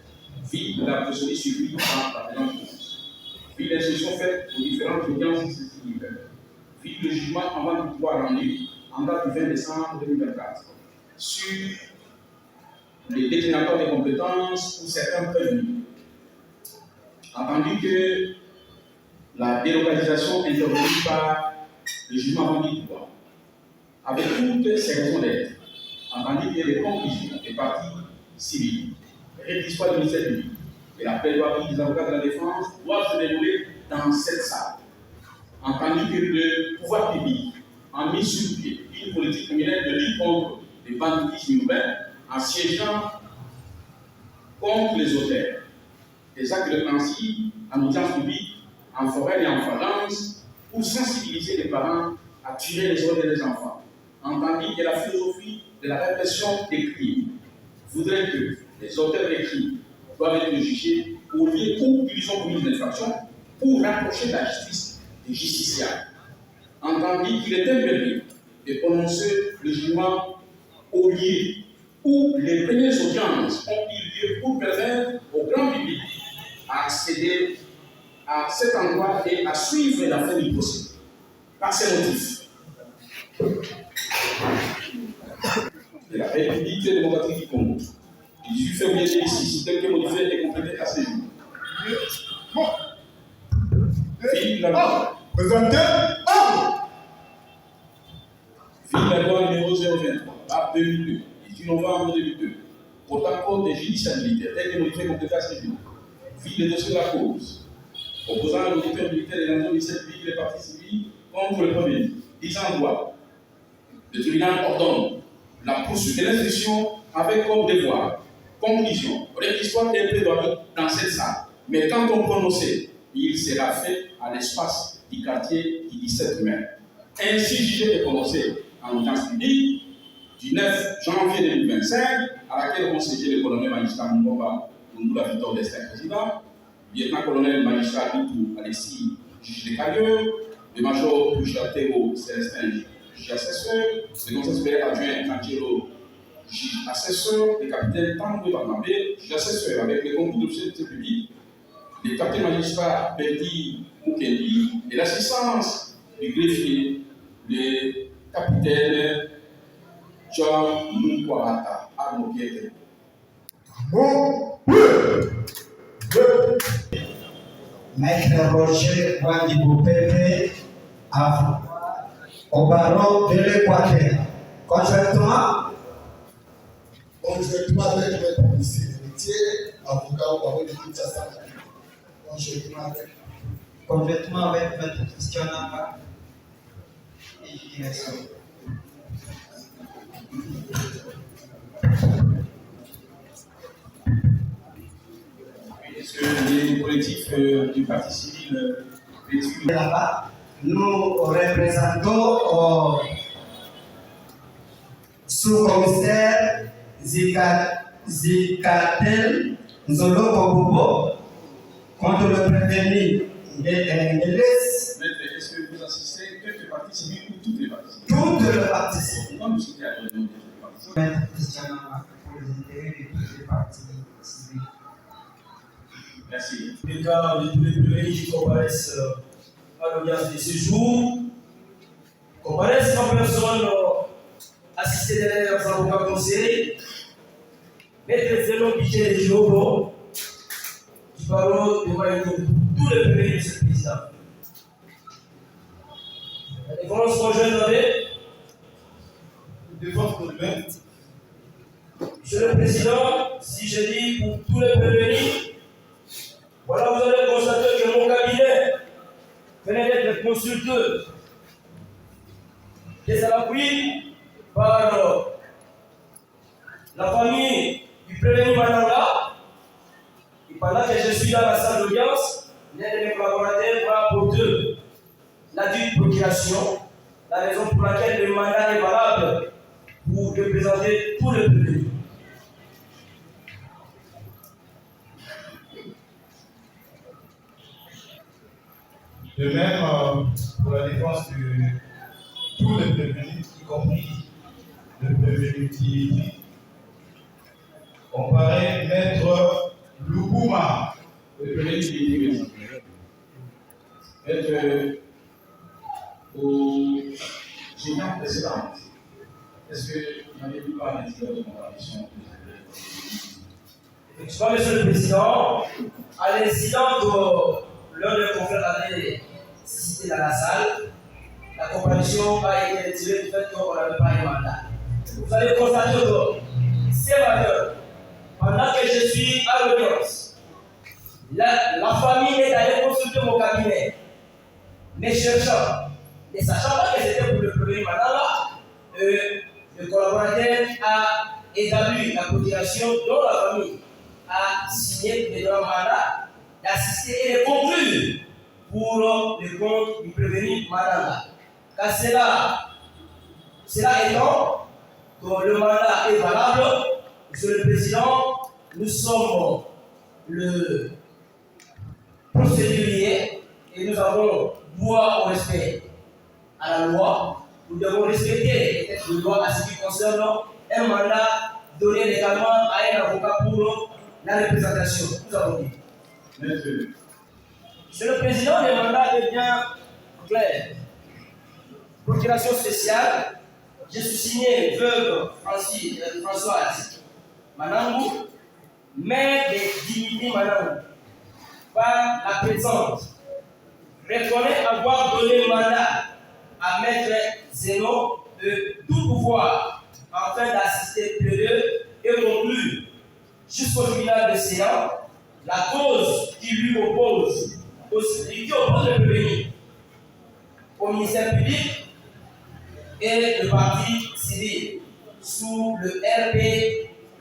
Speaker 1: Vie de la procédure suivie par la présente cause. Vie l'instruction faite aux différentes audiences successives. Vie le jugement avant du droit rendu en date du 20 décembre 2024 sur les déclinateurs des compétences ou certains prévenus. Entendu que la délocalisation intervenue par le jugement rendu du droit, avec toutes ces raisons d'être, entendu que les conclusions des parties civiles, les réquisitions du ministère public et la plaidoirie des avocats de la défense doivent se dérouler dans cette salle. Entendu que le pouvoir public a mis sur pied une politique criminelle de lutte contre le banditisme urbain en siégeant contre les auteurs des actes de principe en audience publique, en forêt et en flagrance, pour sensibiliser les parents à tuer les ordres des enfants. Entendu que la philosophie de la répression des crimes voudrait que les auteurs des crimes doivent être jugés au lieu où ils ont commis une infraction pour rapprocher la justice des justiciables. Entendu qu'il est impératif de prononcer le jugement au lieu où les premières audiences ont eu lieu pour permettre au grand public à accéder à cet endroit et à suivre la fin du procès. Par ces motifs, de la République démocratique du Congo, du 18 février 2006, tel que modifié et complété à ce jour. Fille la loi.
Speaker 2: Présenté.
Speaker 1: Fille la loi numéro 023, à 2002, 18 novembre 2002, portant compte des judiciaires militaires, tel que modifié et complété à ce jour. Fille le dossier de la cause, opposant l'auditeur militaire et l'enjeu ministère public et les parties civiles contre le premier, disant droit. Le tribunal ordonne la poursuite de l'instruction avec comme devoir, conclusion, réquisitoire et plaidoirie dans cette salle. Mais quand on prononce, il sera fait à l'espace du quartier du 17 mai. Ainsi jugé et prononcé en audience publique du 9 janvier 2025, à laquelle on siégé le colonel magistrat Mbomba, pour nous la victoire d'Esther président, lieutenant-colonel magistrat Bitou Alexis, juge de Calieu, le major Pouchatero Célestin, juge assesseur, le conseil supérieur adjoint Angelo, juge assesseur, le capitaine Tango Barnabé, juge assesseur, avec le concours de l'officier public, le capitaine magistrat Berdi Mukendi et l'assistance du greffier, le capitaine John Mukwarata Amobiete.
Speaker 8: Maître Roger Wandibou-Pepe au barreau de l'Équateur. Contrairement
Speaker 2: avec maître policier avocat au barreau de Kinshasa.
Speaker 8: Complètement avec maître Christian Namba et direction.
Speaker 1: Est-ce que les collectifs du parti civil
Speaker 8: là-bas, nous représentons sous-commissaire Zikatel Nzolo Kobobo contre le prévenu de l'Est.
Speaker 1: Est-ce que vous assistez quelques partis civils ou toutes les parties civiles?
Speaker 8: Toutes les parties civiles.
Speaker 1: Comment vous citez à la réunion de toutes les parties civiles?
Speaker 8: Maître Christian Namba pour les intérêts de toutes les parties civiles.
Speaker 1: Merci.
Speaker 9: L'État de tous les pays qui comparaissent à l'audience de ce jour, comparaissent en personne assistés de leurs avocats conseillers, Maître Zénon Piché de Diobo, du barreau de Maïtou, tous les pays de ce président. La défense conjointe avait
Speaker 2: Défense conjointe.
Speaker 9: Monsieur le Président, si je dis pour tous les prévenus, voilà, vous allez constater que mon cabinet venait d'être consulté et à l'appui par la famille du prévenu Mananga. Et pendant que je suis dans la salle d'audience, l'un de mes collaborateurs va apporter la dite procuration, la raison pour laquelle le mandat est valable pour représenter tous les prévenus.
Speaker 2: De même, pour la défense de tous les prévenus, y compris le prévenu qui comparait Maître Lukuma.
Speaker 1: Le prévenu qui être au général précédent. Est-ce que vous n'avez pas l'intérêt de mon ambition?
Speaker 9: Effectivement, Monsieur le Président, à l'incident que l'un des confrères avait cité dans la salle, la comparution a été retirée du fait qu'on n'avait pas un mandat. Vous allez constater que ces matins, pendant que je suis à l'audience, la famille est allée consulter mon cabinet, mais cherchant, ne sachant pas que c'était pour le premier mandat, le collaborateur a établi la cotisation dont la famille a signé le droit mandat d'assister et de conclure pour le compte du prévenu Madanga. Car cela étant que le mandat est valable, Monsieur le Président, nous sommes le procédurier et nous avons droit au respect à la loi. Nous devons respecter les textes de loi à ce qui concerne un mandat donné légalement à un avocat pour la représentation. Nous avons dit. Monsieur le Président, le mandat est bien clair. Procuration spéciale, je suis signé veuve Françoise Manangou, mère de Dignité Manangou, par la présente, reconnaît avoir donné mandat à Maître Zénon de tout pouvoir afin d'assister plaideur et conclure jusqu'au final de séance la cause qui lui oppose, qui oppose le prévenu au ministère public et le parti civil sous le RP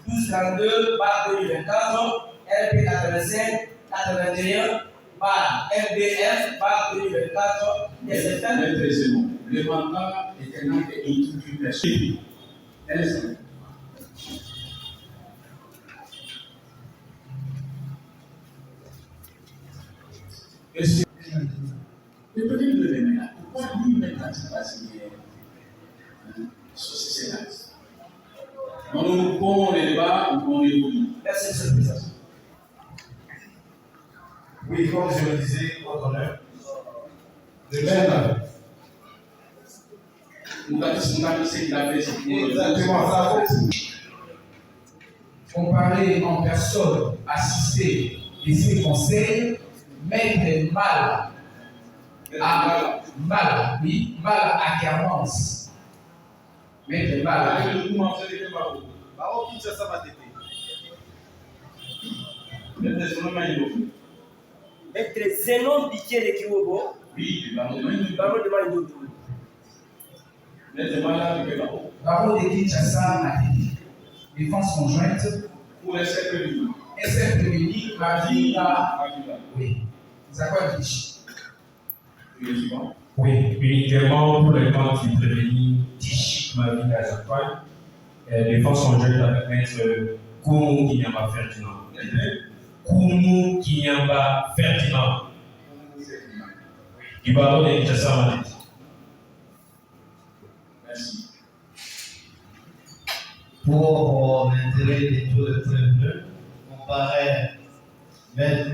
Speaker 9: 1232/2024, RP 85/81 MBF/2024 et certains.
Speaker 1: Le mandat est un acte intuitif. Est-ce que le prévenu de l'EMEA, pourquoi lui n'a pas signé sur ces séances? Nous pouvons les débats ou pouvons les bouillir.
Speaker 9: Merci, Monsieur le Président.
Speaker 2: Oui, comme je le disais, votre honneur, de même,
Speaker 1: nous avons conscient de ce qu'il a fait, c'est pour
Speaker 2: Exactement, ça.
Speaker 10: Comparé en personne, assister et ses conseils, mettre mal à Carmance. Mettre mal à
Speaker 9: Maître Zénon Biké de Kiwobo.
Speaker 1: Oui,
Speaker 9: Baron de Malindoto.
Speaker 10: Baron de Kinshasa, Matidi. Défense conjointe.
Speaker 1: Pour les cercles féminins.
Speaker 10: Et cercle féminin, Mavila. Oui. Zakwadich.
Speaker 11: Oui, uniquement pour les camps qui prévenir Tish, Mavila et Zakwan. Défense conjointe avec Maître Koumou Kinyamba Ferdinand. Koumou Kinyamba Ferdinand. Du baron de Kinshasa, Matidi.
Speaker 1: Merci.
Speaker 8: Pour l'intérêt de tous les prévenus, on paraît Maître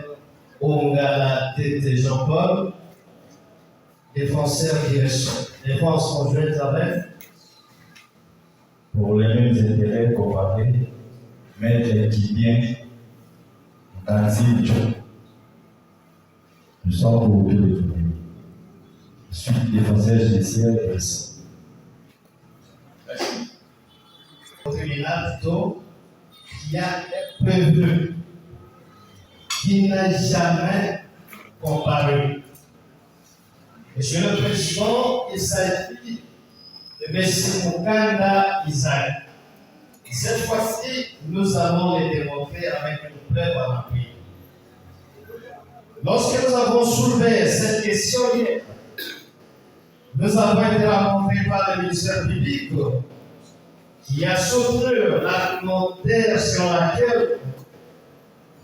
Speaker 8: Ongala Tete Jean-Paul, défenseur direction, défense conjointe avec.
Speaker 12: Pour les mêmes intérêts comparés, Maître Kibien Tanziljo. Nous sommes pour tous les prévenus. Je suis défenseur judiciaire de récent.
Speaker 8: Au tribunal plutôt, qui a prévenu, qui n'a jamais comparu. Monsieur le Président, il s'agit de M. Mukanda Isaac. Cette fois-ci, nous allons les démontrer avec une preuve à l'appui. Lorsque nous avons soulevé cette question, nous avons été rencontrés par le ministère public qui a soutenu l'argumentaire sur laquelle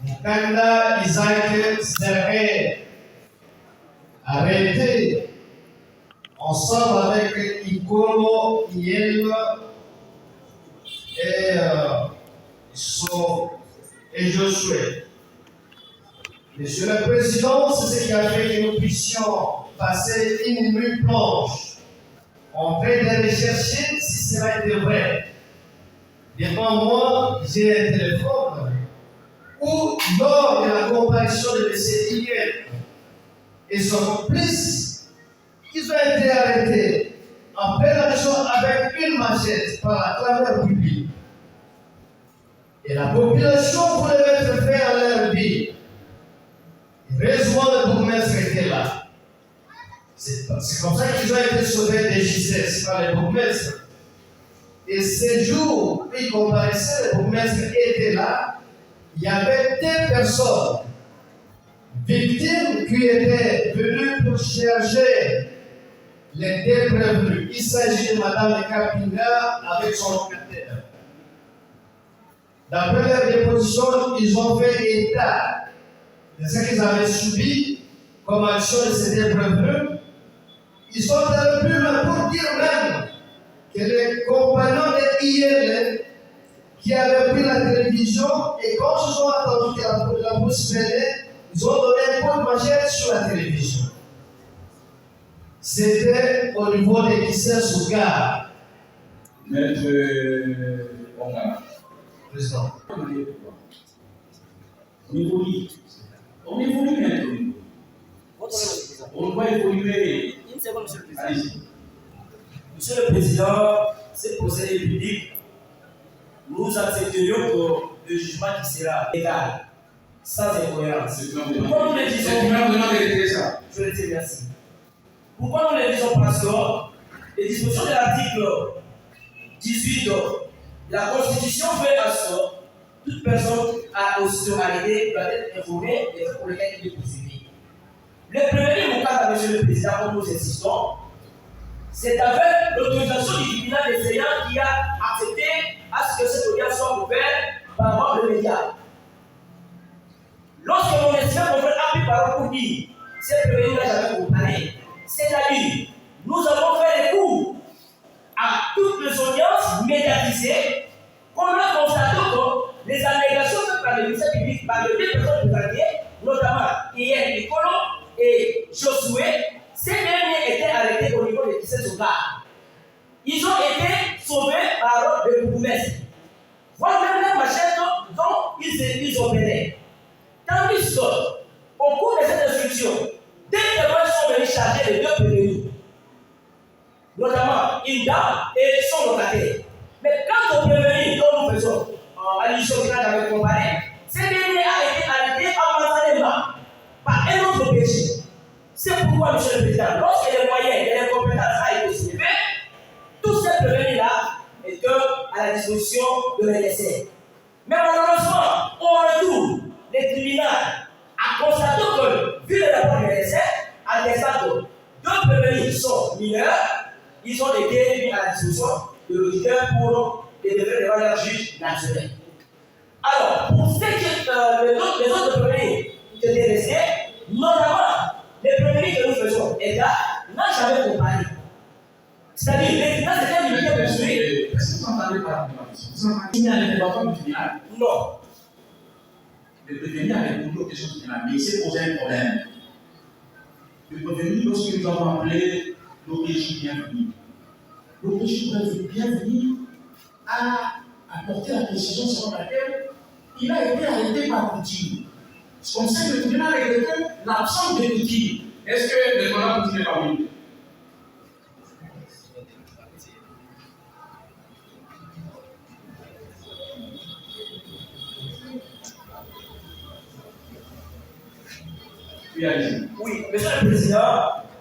Speaker 8: Mukanda Isaac serait arrêté ensemble avec Ikolo Yel et Josué. Monsieur le Président, c'est ce qui a fait que nous puissions passer une nuit blanche en train de rechercher si cela était vrai. Devant moi, j'ai un téléphone où, lors de la comparution de M. Iguel et son complice, ils ont été arrêtés en pleine action avec une machette par la clameur publique. Et la population voulait mettre fin à leur vie. Heureusement, le bourgmestre était là. C'est comme ça qu'ils ont été sauvés des justesses par les bourgmestres. Et ces jours où ils comparaissaient, le bourgmestre était là. Il y avait deux personnes victimes qui étaient venues pour chercher les deux prévenus. Il s'agit de Mme Kapinga avec son locataire. D'après leur déposition, ils ont fait état de ce qu'ils avaient subi comme action de ces deux prévenus. Ils sont allés plus loin pour dire même que les compagnons de IL qui avaient pris la télévision et quand ils ont entendu que la police venait, ils ont donné un coup de machette sur la télévision. C'était au niveau des lycées sous gare.
Speaker 1: Maître Ongala.
Speaker 8: Président.
Speaker 1: On évolue. On évolue maintenant. On doit évoluer.
Speaker 9: Une seconde, Monsieur le Président.
Speaker 1: Allez-y.
Speaker 9: Monsieur le Président, ce procès public, nous accepterions que le jugement qui sera légal, sans incohérence. Pourquoi nous le disons? Je le dis, merci. Pourquoi nous le disons? Parce que les dispositions de l'article 18 de la Constitution fait en sorte que toute personne à arrêtée doit être informée des faits pour lesquels il est poursuivi. Le premier cas, Monsieur le Président, comme nous insistons, c'est avec l'autorisation du tribunal d'enseignant qui a accepté à ce que cette audience soit ouverte par rapport aux médias. Lorsque mon enseignant a pris parole pour dire cette prévenue n'a jamais comparé, c'est-à-dire nous avons fait des cours à toutes les audiences médiatisées, qu'on a constaté que les allégations faites par le ministère public, par les deux personnes présentées, notamment hier Nicolo et Josué, ces derniers étaient arrêtés au niveau des 17 soldats. Ils ont été à la disposition de l'NSC. Mais malheureusement, au retour, les tribunaux a constaté que, vu le rapport de l'NSC, attestant que deux prévenus sont mineurs, ils ont été mis à la disposition de l'auditeur pour les devrés devant leur juge national. Alors, pour ce qui les autres prévenus qui étaient restés, notamment les prévenus que nous faisons, l'État n'a jamais comparé. C'est-à-dire, les tribunaux étaient limités à mesurer.
Speaker 1: Est-ce que vous entendez par vous entendez un intervention du tribunal?
Speaker 9: Non.
Speaker 1: Le prévenu avait répondu aux questions du tribunal, mais il s'est posé un problème. Le prévenu, lorsque nous avons appelé l'OPJ Bienvenue, l'OPJ Bienvenue a apporté la précision selon laquelle il a été arrêté par coutume. Comme ça, le tribunal a regretté l'absence de coutume. Est-ce que le commandant coutume est parmi?
Speaker 9: Oui, Monsieur le Président,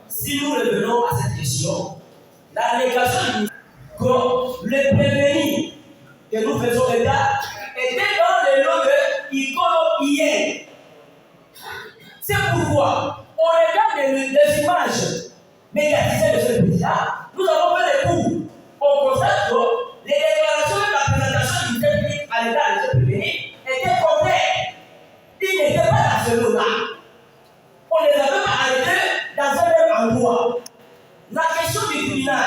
Speaker 9: si nous revenons à cette question, la négation du que le prévenu que nous faisons état était dans les lots de Icolo hier. C'est pourquoi, au regard des images médiatisées de ce président, nous avons fait des coups. On constate que les déclarations de la présentation du technique à l'état de ce prévenu étaient contraires. Ils n'étaient pas dans ce lot-là. On ne les avait pas arrêtés dans un même endroit. La question du tribunal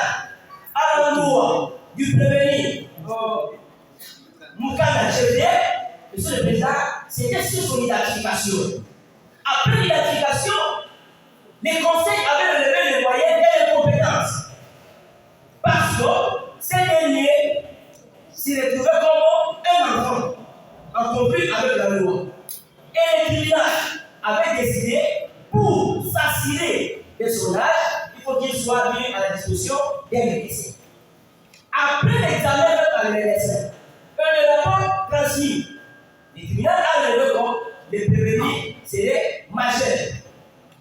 Speaker 9: à l'endroit du prévenu Moukanda Chevrier, Monsieur le Président, c'était sur son identification. Après l'identification, les conseils avaient relevé les moyens et les compétences. Parce que ces derniers s'y retrouvaient comme un enfant, en conflit avec la loi. Et le tribunal avait décidé, pour s'assurer de son âge, il faut qu'il soit mis à la disposition des médecins. Après l'examen fait par les médecins, un rapport transmis, le tribunal a relevé que les prévenus seraient majeurs.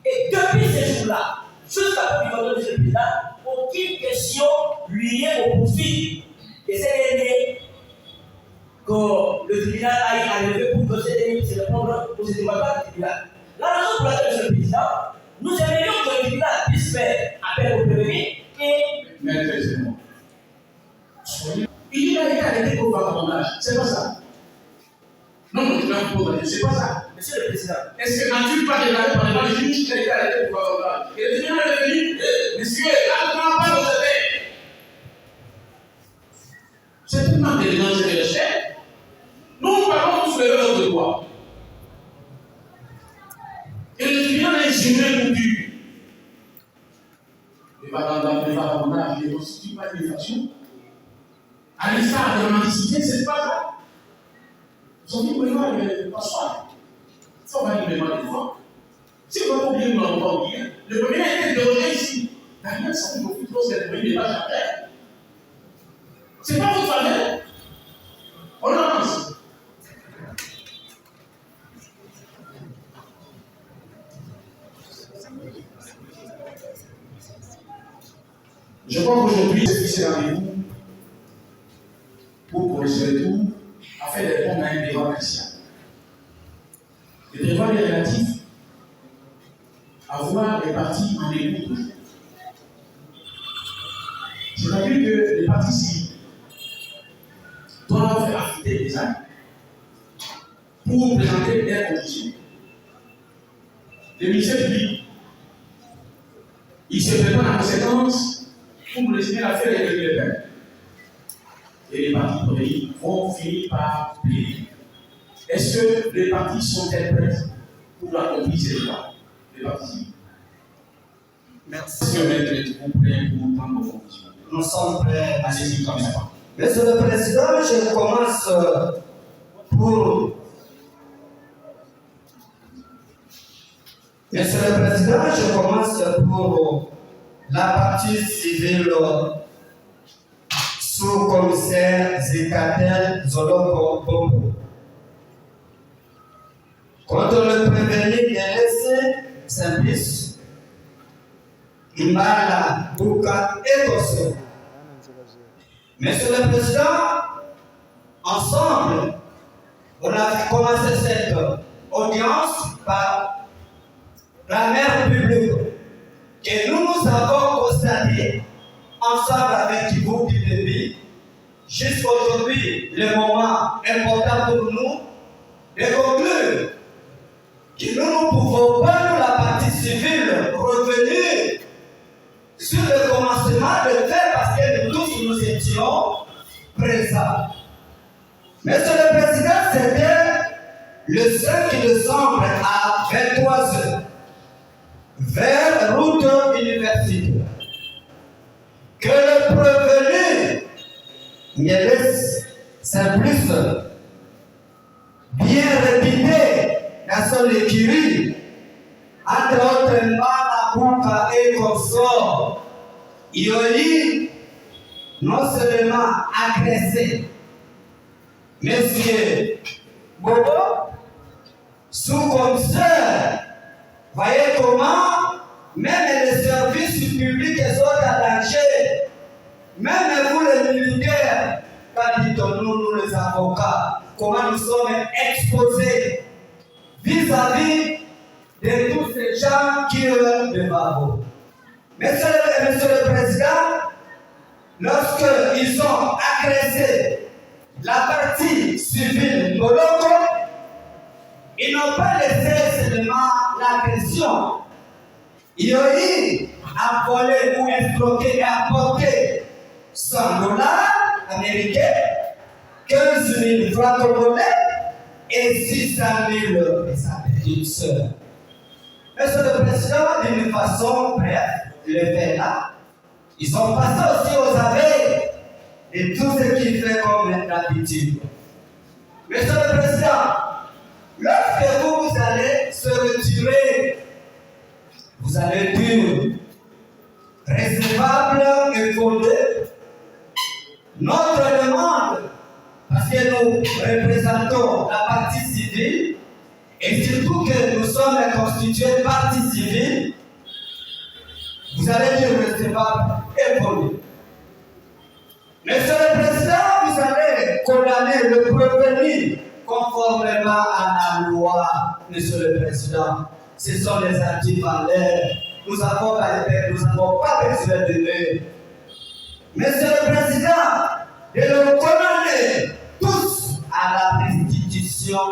Speaker 9: Et depuis ce jour-là, jusqu'à la publication de ce président, aucune question liée au poursuite de ces derniers que le tribunal a relevé pour que ces derniers se répondent aux éléments du tribunal. La raison pour laquelle, Monsieur le Président, nous aimerions que le tribunal puisse faire appel au prévenu et.
Speaker 1: Maître, excusez-moi. Il a été arrêté pour vagabondage. C'est pas ça. Non, non, tu m'as posé la question. C'est pas ça.
Speaker 9: Monsieur le Président.
Speaker 1: Est-ce que n'as-tu pas déclaré par les juges qu'il a été arrêté pour vagabondage? Et le tribunal est venu, monsieur, là, tu n'as pas procédé. C'est tellement dérangeant de recherche. Nous parlons tous les heures de droit. Et le tribunal a insinué pour dire le vagabondage ne constitue pas une infraction. À l'instar de la mendicité, c'est pas ça. Ils ont dit vraiment le passoire. Ça va dire vraiment des fois. Si vous n'avez oublié, nous n'avons pas oublié. Le premier a été dérogé ici. D'ailleurs, ça fait beaucoup trop, c'est le premier n'est pas jamais. C'est pas votre faveur. On avance. Je crois qu'aujourd'hui, c'est fixé rendez-vous pour corriger tout, afin de répondre à un débat crucial. Le débat est relatif à voir les partis en écoute aujourd'hui. C'est-à-dire que les partis civils doivent affronter des actes pour présenter leurs conditions. Le ministère public, il se prépare en conséquence pour nous laisser la faire avec les peines. Et les partis politiques vont finir par payer. Est-ce que les partis sont-elles prêtes pour accomplir ces droits? Les partis.
Speaker 9: Merci.
Speaker 1: Est-ce que maître êtes-vous prêts pour prendre vos conditions?
Speaker 9: Nous sommes prêts.
Speaker 1: Allez-y comme ça.
Speaker 9: Monsieur le Président, je commence pour. Monsieur le Président, je commence pour la partie civile sous-commissaire Zekatel Zoloko Bobo. Contre le prévenu Guérès Simplice, Imala Bouka et Kosso. Monsieur le Président, Ensemble, on a commencé cette audience par la mère publique que nous avons constaté ensemble avec vous du début, jusqu'aujourd'hui, le moment important pour nous de conclure que nous ne pouvons pas, nous, la partie civile, revenir sur le commencement de fait parce que nous tous nous étions présents. Monsieur le Président, c'était le 5 décembre à 23h, vers route université, que le prévenu Nieves Simplice, bien répété dans son écurie, entre autres Manakuka et consort, il a eu non seulement agressé Monsieur Bobo, sous-commissaire, voyez comment même les services publics sont en danger, même vous les militaires, quand dit-on nous les avocats, comment nous sommes exposés vis-à-vis de tous ces gens qui ont des barreaux. Monsieur le Président, lorsqu'ils ont agressé la partie civile Moloko, ils n'ont pas laissé seulement l'agression. Ils ont eu à voler ou escroquer et apporter $100 américains, 15 000 francs congolais et 600 000 sœurs. Monsieur le Président, d'une façon brève, le fait là, ils sont passés aussi aux aveux de tout ce qui fait comme d'habitude. Monsieur le Président, lorsque vous allez se retirer, vous allez dire recevable et fondé notre demande, parce que nous représentons la partie civile et surtout que nous sommes constitués partie civile, vous allez dire recevable et fondé. Monsieur le Président, vous allez condamner le prévenu conformément à la loi, Monsieur le Président. Ce sont les anti-valeurs. Nous n'avons pas besoin de eux. Monsieur le Président, de le condamner tous à la restitution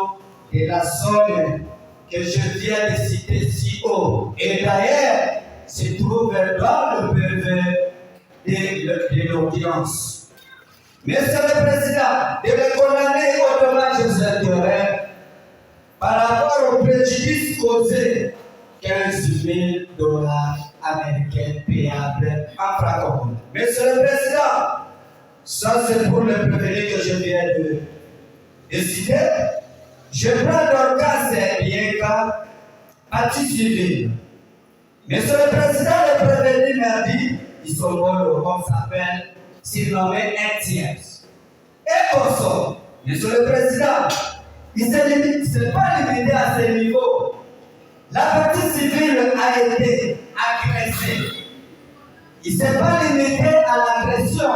Speaker 9: de la somme que je viens de citer si haut. Et d'ailleurs, se trouve dans le PV de l'audience. Monsieur le Président, de le condamner aux dommages et intérêts par rapport au préjudice causé, $15 000 américains payables en francs congolais. Monsieur le Président, ça c'est pour le prévenu que je viens de citer. Je prends le cas Bienka, partie civile. Monsieur le Président, le prévenu m'a dit, ils sont bons, on s'appelle, surnommé un tiers. Et consort, Monsieur le Président, il ne s'est pas limité à ce niveau. La partie civile a été agressée. Il ne s'est pas limité à l'agression.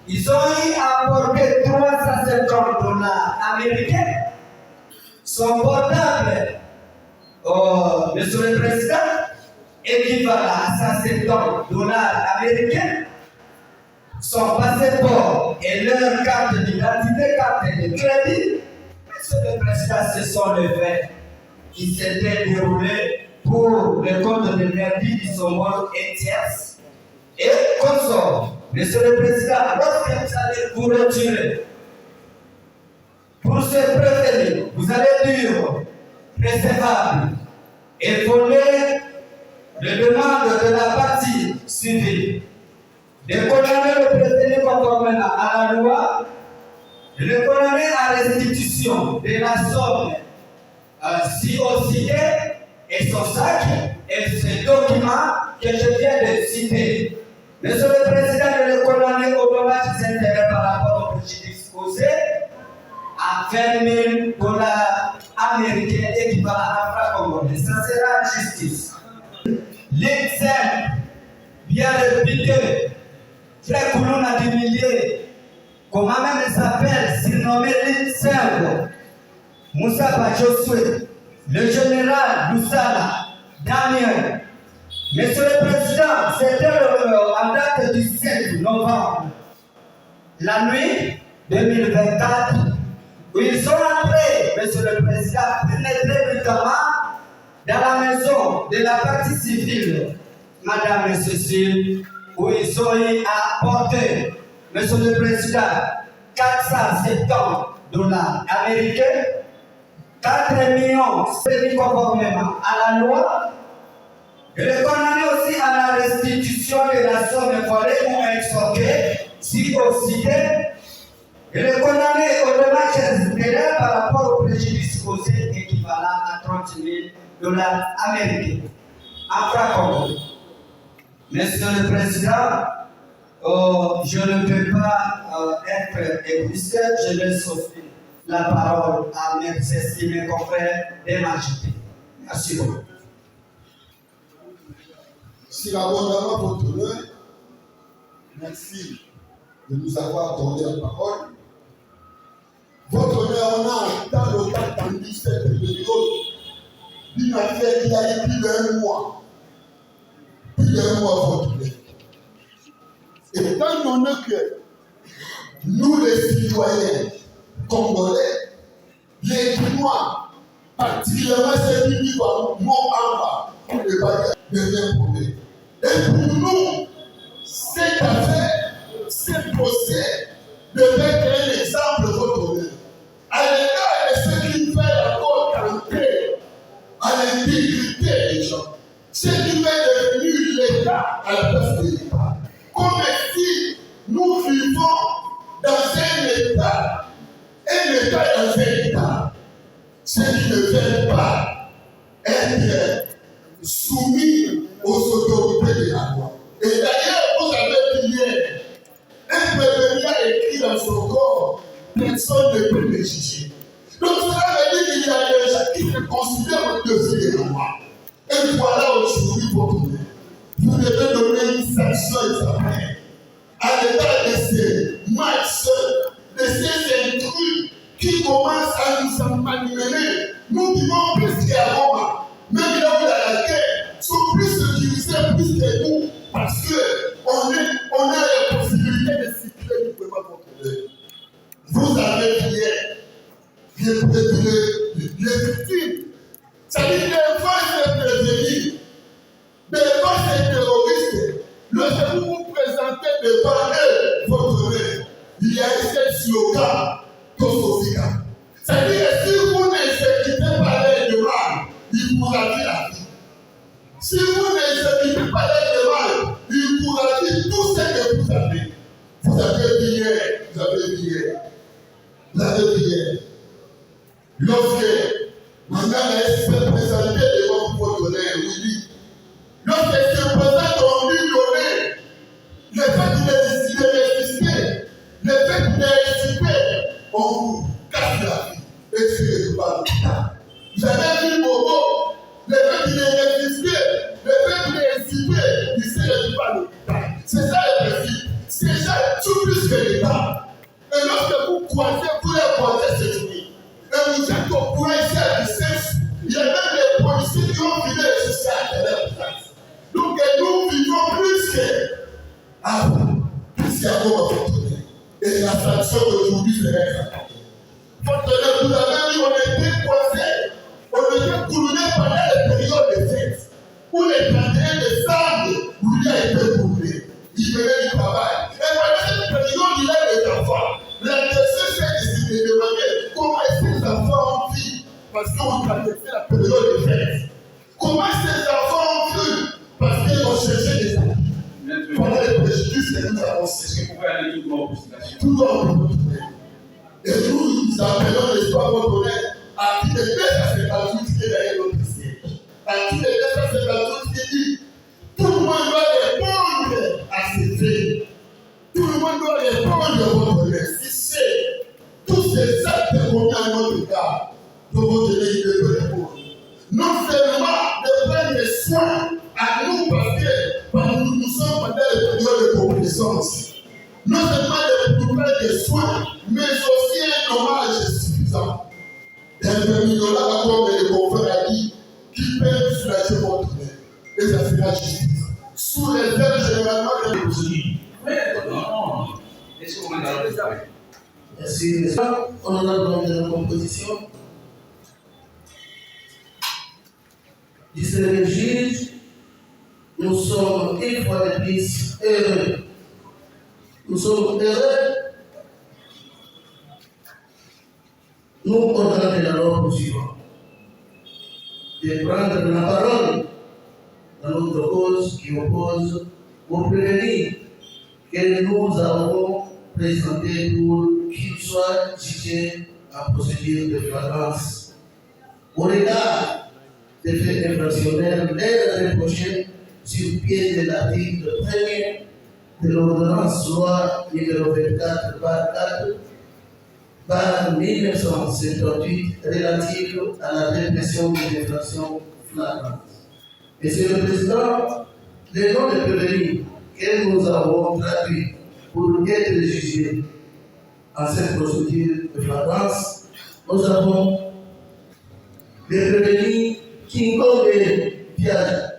Speaker 9: Ils ont eu à apporter $350 américains. Son portable, Monsieur le Président, équivalent à $170 américains. Son passeport et leur carte d'identité, carte de crédit. Monsieur le Président, ce sont les faits qui s'étaient déroulés pour le compte de Merdi du Somon et Thiers et consort. Monsieur le Président, lorsque vous allez vous retirer, pour se prévenir, vous allez dire recevable et fonder les demandes de la partie civile, de condamner le prévenu conformément à la loi, de le condamner à restitution de la somme si au cité et son sac et ces documents que je viens de citer. Monsieur le Président, de le condamner aux dommages et intérêts par rapport au préjudice causé à $20 000 américains équivalent à francs congolais. Ça sera justice. L'exemple bien répété, Frère Koulouna Dimilier, comment même il s'appelle,
Speaker 13: surnommé l'île Simple, Moussa Bajosué, le général Doussala, Damien. Monsieur le Président, c'était en date du 7 novembre, la nuit 2024, où ils sont entrés, Monsieur le Président, pénétrés notamment dans la maison de la partie civile, Madame Cécile, où ils ont eu à apporter, Monsieur le Président, 470 $ américains, 4 millions semi conformément à la loi. Il est condamné aussi à la restitution de la somme volée ou extorquée, si cité. Il est condamné au dommage intérêt par rapport au préjudice causé équivalent à 30 000 $ américains. En franc. Monsieur le Président, je ne peux pas être égoïste, je laisse aussi la parole à mes estimés confrères des magistrats. Merci beaucoup.
Speaker 14: Si abondamment votre honneur, merci de nous avoir donné la parole. Votre honneur, on a dans le temps attendu cette période d'une affaire qui a eu plus d'un mois. Plus d'un mois, votre honneur. Et étant donné que nous, les citoyens congolais, les Guinois, particulièrement ceux qui vivent en Mont-Amba, pour ne pas dire devient problème. Et pour nous, cette affaire, ce procès devait être un exemple, votre honneur, à l'égard de ceux qui veulent encore tenter à l'intégrité des gens, ceux qui veulent devenir l'État à la place de l'État. Comme si nous vivons dans un État dans un État, ceux qui ne veulent pas être soumis aux autorités de la loi. Et d'ailleurs, vous avez dit hier, un prévenu a écrit dans son corps, personne ne peut le juger. Donc cela veut dire qu'il y a des gens qui se considèrent au-dessus de la loi. Et voilà aujourd'hui votre honneur. Vous devez donner une sanction exemplaire à l'état de ces matchs, de ces intrus qui commencent à nous emmanuler. Nous vivons plus qu'à Roma, même là où il y a la guerre, sont plus sécurisés plus que nous, parce qu'on a la possibilité de circuler du paiement contrôlé. Vous avez hier les victimes, c'est-à-dire les forces prévenir, des forces terroristes, lorsque vous vous présentez devant eux, votre honneur, il y a un seul slogan, Tosofika. C'est-à-dire que si vous n'exécutez pas les demandes, il pourra dire la vie. Si vous n'exécutez pas les demandes, il pourra dire tout ce que vous avez. Vous avez dit hier, vous avez dit hier, vous avez dit hier. Lorsque Madame s'est présentée devant votre honneur, oui, dit, lorsque ce présent on lui donnait, le fait qu'il ait décidé d'exister, le fait qu'il ait existé, on vous casse la vie. Et c'est pas le cas. Vous avez vu Bobo, le fait qu'il ait existé, le fait qu'il ait existé, il sait pas le cas. C'est ça le principe. C'est ça tout plus que l'État. Et lorsque vous croisez, vous les croisez cette nuit. Et vous êtes au point ici à distance. Il y a même des policiers qui ont filé ici à leur place. Donc nous vivons plus qu'avant, plus qu'avant votre honneur. Et la sanction d'aujourd'hui serait ça. Votre honneur, vous avez dit, on était coincés, on était coulés pendant les périodes de fête, où les 31 décembre, où il a été coulé. Il venait du travail. Et pendant cette période, il a des enfants. La question, c'est de demander comment est-ce que les enfants ont vécu, parce qu'on traversait la période de fête. Comment ces enfants ont vécu, parce qu'ils ont cherché des enfants. Pendant les préjudices que nous avons cherché.
Speaker 1: Vous pouvez aller tout droit pour
Speaker 14: tout droit. Et nous appelons l'espoir votre honneur à qui les 258 qui est derrière notre siège. À qui les 258 qui dit tout le monde doit répondre à ces faits. Tout le monde doit répondre à votre honneur. Si c'est tous ces actes commis à notre égard, de votre honneur, il devait répondre. Non seulement de prendre des soins à nous parce que nous sommes pendant les périodes de complaisance. Non seulement de nous prendre des soins, mais aussi un un hommage suffisant. D'intervenir là comme le confrère a dit, qui peut soulager votre mère. Et ça sera justice. Sous les ailes généralement de l'aujourd'hui.
Speaker 15: Merci, monsieur. Honorable de la composition. Distingués juges, nous sommes une fois de plus heureux. Nous sommes heureux. Nous ordonnons de la loi suivante de prendre la parole dans notre cause qui oppose pour prévenir que nous avons présenté pour qu'il soit jugé en procédure de flagrance. Au regard des faits infractionnels, les reprochés sur pied de l'article 1er de l'ordonnance loi numéro 24/4 par 1958 relative à la répression des infractions flagrantes. Monsieur le Président, le nom de prévenir que nous avons traduit pour être jugés en cette procédure de flagrance, nous avons des prévenus Kingo et Piaget,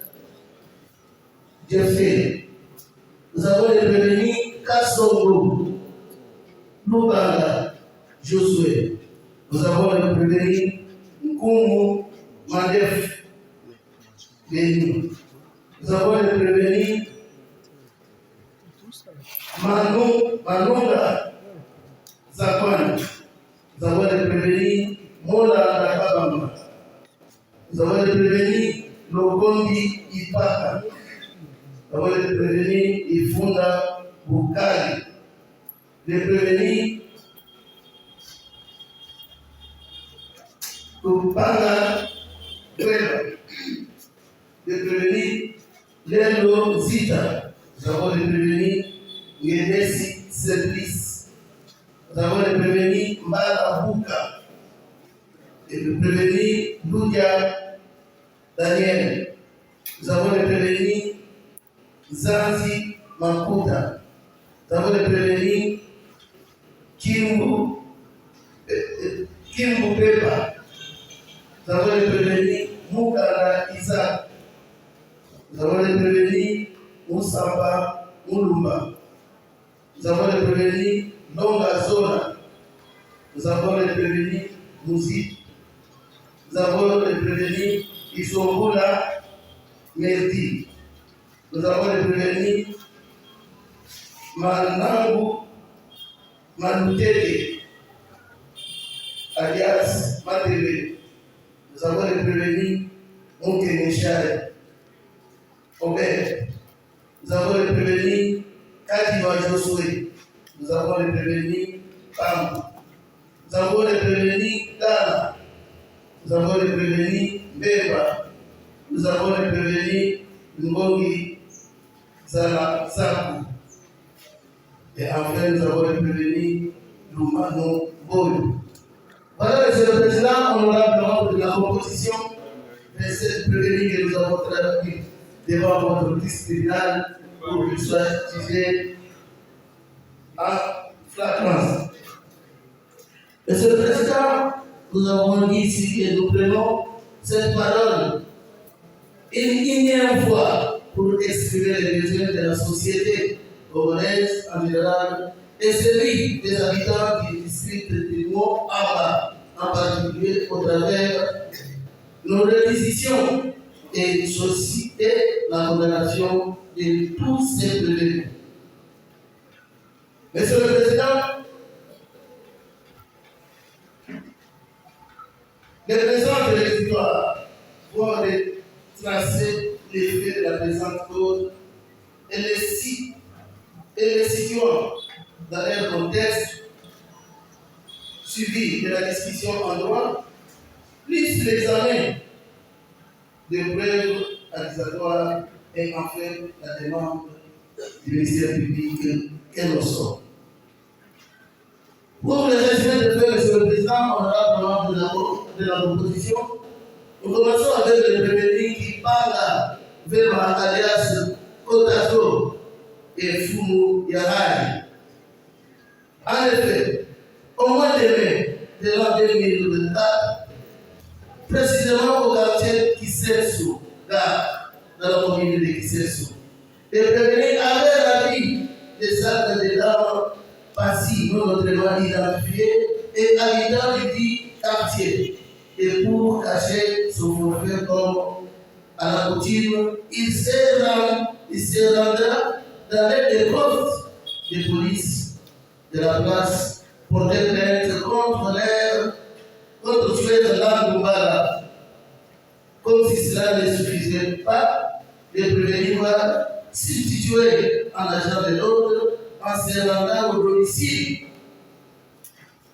Speaker 15: Jeffrey. Nous avons des prévenus Kassongo, Lubanga, Josué. Nous avons des prévenus Nkumu, Mandef, Léni. Nous avons des prévenus Manonga, Zakwan. Nous avons des prévenus Mola Nakabamba. Nous avons des prévenus Logondi Ipaka. Nous avons des prévenus Ifunda Bukali. Des prévenus Kupanga Greba. Des prévenus Lelo Zita. Nous avons des prévenus Ngedesi Service. Nous avons des prévenus Marabuka. Et le prévenu Doudia Daniel. Nous avons le prévenu Zanzi Makuta. Nous avons le prévenu Kimbu Pepa. Nous avons le prévenu Mukara Isaac. Nous avons le prévenu Moussamba Moulumba. Nous avons le prévenu Longa Zona. Nous avons le prévenu Mouzi. Nous avons le prévenu Isomboula Merdi. Nous avons le prévenu Manangu Manutete, alias Matele. Nous avons le prévenu Monkenechare, Obed. Nous avons le prévenu Kadiwa Josué. Nous avons le prévenu Pam. Nous avons le prévenu Dana. Nous avons le prévenu Beba. Nous avons le prévenu Ngongi Zaku. Et enfin, nous avons le prévenu Lumano Boy. Voilà, Monsieur le Président, honorable membre de la composition, de cette prévenue que nous avons traduite devant votre tribunal pour qu'il soit jugé en flagrance. Monsieur le Président, nous avons dit ici que nous prenons cette parole une énième fois pour exprimer les besoins de la société congolaise en général et celui des habitants du district du Mont-Aba, en particulier au travers nos réquisitions et susciter la condamnation de tous ces prévenus. Monsieur le Président, les présentes réquisitoires vont tracer les faits de la présente cause et les situant dans un contexte suivi de la discussion en droit, plus l'examen des preuves accusatoires et enfin la demande du ministère public que nous sommes. Pour le résumé de fait, Monsieur le Président, honorable membre de la proposition, nous commençons avec le prévenu qui parle vers alias Kotato et Fumu Yahari. En effet, au mois de mai de l'an 2024, précisément au quartier Kisselso, dans la commune de Kisselso, et prévenir avec la vie des actes de l'arme passifs non autrement identifiés et habitants du dit quartier. Et pour cacher son forfait comme à la coutume, il se rendra dans les postes de police de la place pour des plaintes contre tuer Langumbala. Comme si cela ne suffisait pas de prévenir, substituer en agent de l'ordre en se rendant au domicile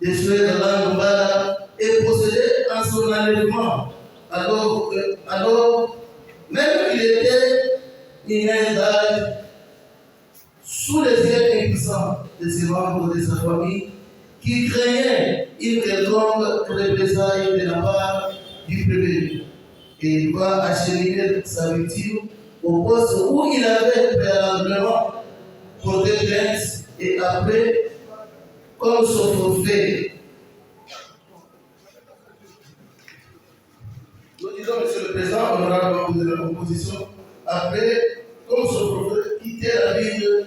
Speaker 15: de tuer Langumbala et procéder à son enlèvement, alors même qu'il était mineur d'âge, sous les yeux impuissants de ses membres de sa famille, qui craignaient une quelconque représailles de la part du prévenu. Et il va acheminer sa victime au poste où il avait préalablement porté plainte et après, comme son forfait. Nous disons, Monsieur le Président, honorable membre de la composition, après, comme son forfait, quitter la ville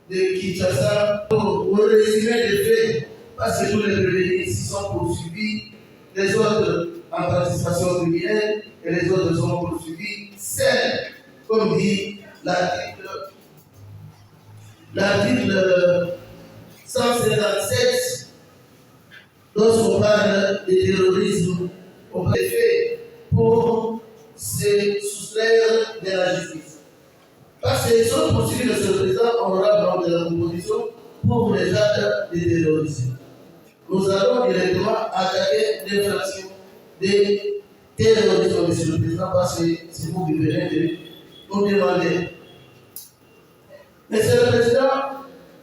Speaker 15: de Kinshasa pour résumer les faits, parce que tous les prévenus ici sont poursuivis, les autres en participation criminelle et les autres sont poursuivis, c'est, comme dit l'article 157, lorsqu'on parle de terrorisme, on peut faire pour se soustraire de la justice. Parce qu'ils sont poursuivis, Monsieur le Président, honorable de la composition, pour les actes de terrorisme. Nous allons directement attaquer l'infraction de terrorisme, Monsieur le Président, parce que c'est vous qui venez de nous demander. Monsieur le Président,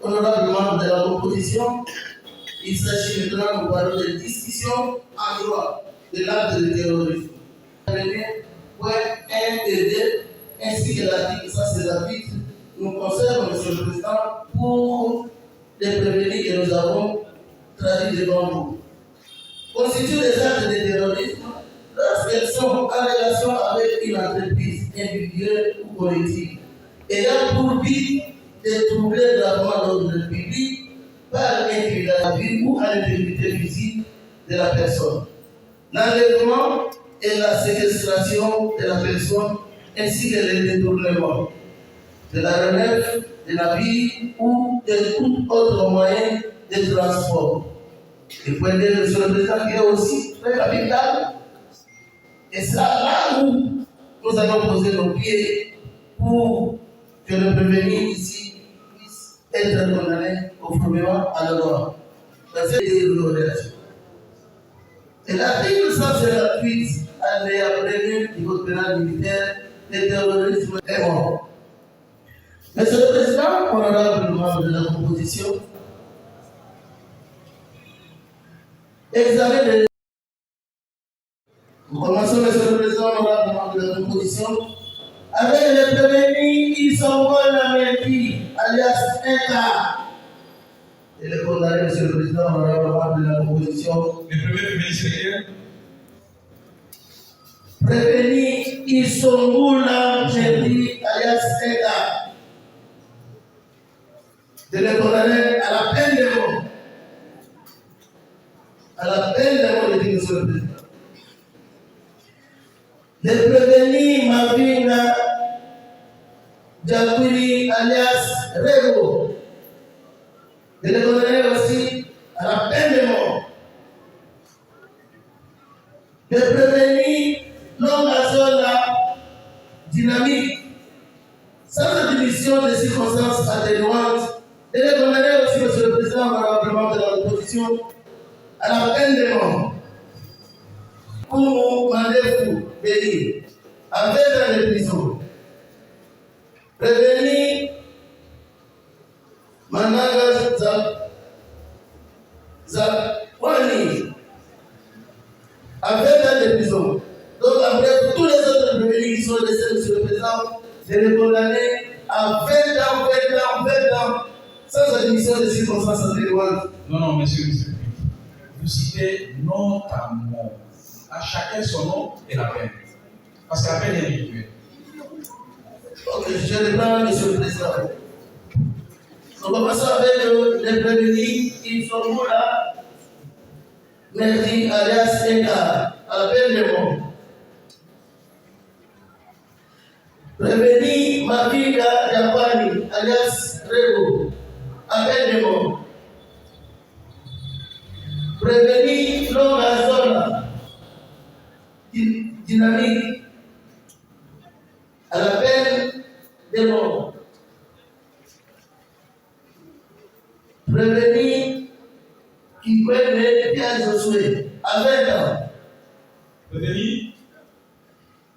Speaker 15: honorable membre de la composition, il s'agit maintenant de nous parler de discussion en droit de l'acte de terrorisme. Point 1 et 2, ainsi que l'article, ça c'est l'article, nous concerne, Monsieur le Président, pour les prévenir que nous avons traduit devant vous. Constituent des actes de terrorisme lorsqu'elles sont en relation avec une entreprise individuelle ou collective, ayant pour but de troubler gravement l'ordre public par l'intimidation à la vie ou à l'intégrité physique de la personne. L'enlèvement et la séquestration de la personne ainsi que le détournement de la relève de la vie ou de tout autre moyen de transport. Et point de Monsieur le Président qui est aussi très capital. Et c'est là où nous allons poser nos pieds pour que le prévenu ici puisse être condamné conformément à la loi. Dans cette relation. Et l'article 158 alinéa 1er du code pénal militaire, le terrorisme est mort. Monsieur le Président, honorable membre de la composition, examen de... Nous commençons, Monsieur le Président, honorable membre de la composition, avec les prévenus qui sont Bonamenti, alias Inca. Et le condamné, Monsieur le Président, honorable membre de la composition.
Speaker 11: Le premier prévenu, c'est lequel?
Speaker 15: Prévenu Isongula Mendi, alias Inca. De le condamner à la peine de mort. À la peine de mort, dit Monsieur le Président. Le prévenu Mavinga Djakouli alias Rego. De le condamner aussi à la peine de mort. Le prévenu Longazola Dynamique sans admission de circonstances atténuantes. Et le condamner aussi, Monsieur le Président, honorablement de la opposition, à la peine de mort. Pour Mandefou Béni, à 20 ans de prison. Prévenir Mananga Zakwani, à 20 ans de prison. Donc, après, tous les autres prévenus qui sont laissés, Monsieur le Président, de les condamner à 20 ans, sans admission de circonstances atténuantes.
Speaker 11: Non, monsieur.
Speaker 10: vous citer notamment à chacun son nom et la peine. Parce que la peine est mutuelle.
Speaker 15: Ok, je reprends, Monsieur le Président. Nous commençons avec les prévenus qui sont là. Merci, alias Eka, à la peine de mort. Prévenu Maviga Japani, alias Rego, à peine de mort. Prévenu Longa Zona, dynamique, à la peine de mort. Prévenu Kikweme Pierre Josué, à 20 ans.
Speaker 10: Prévenu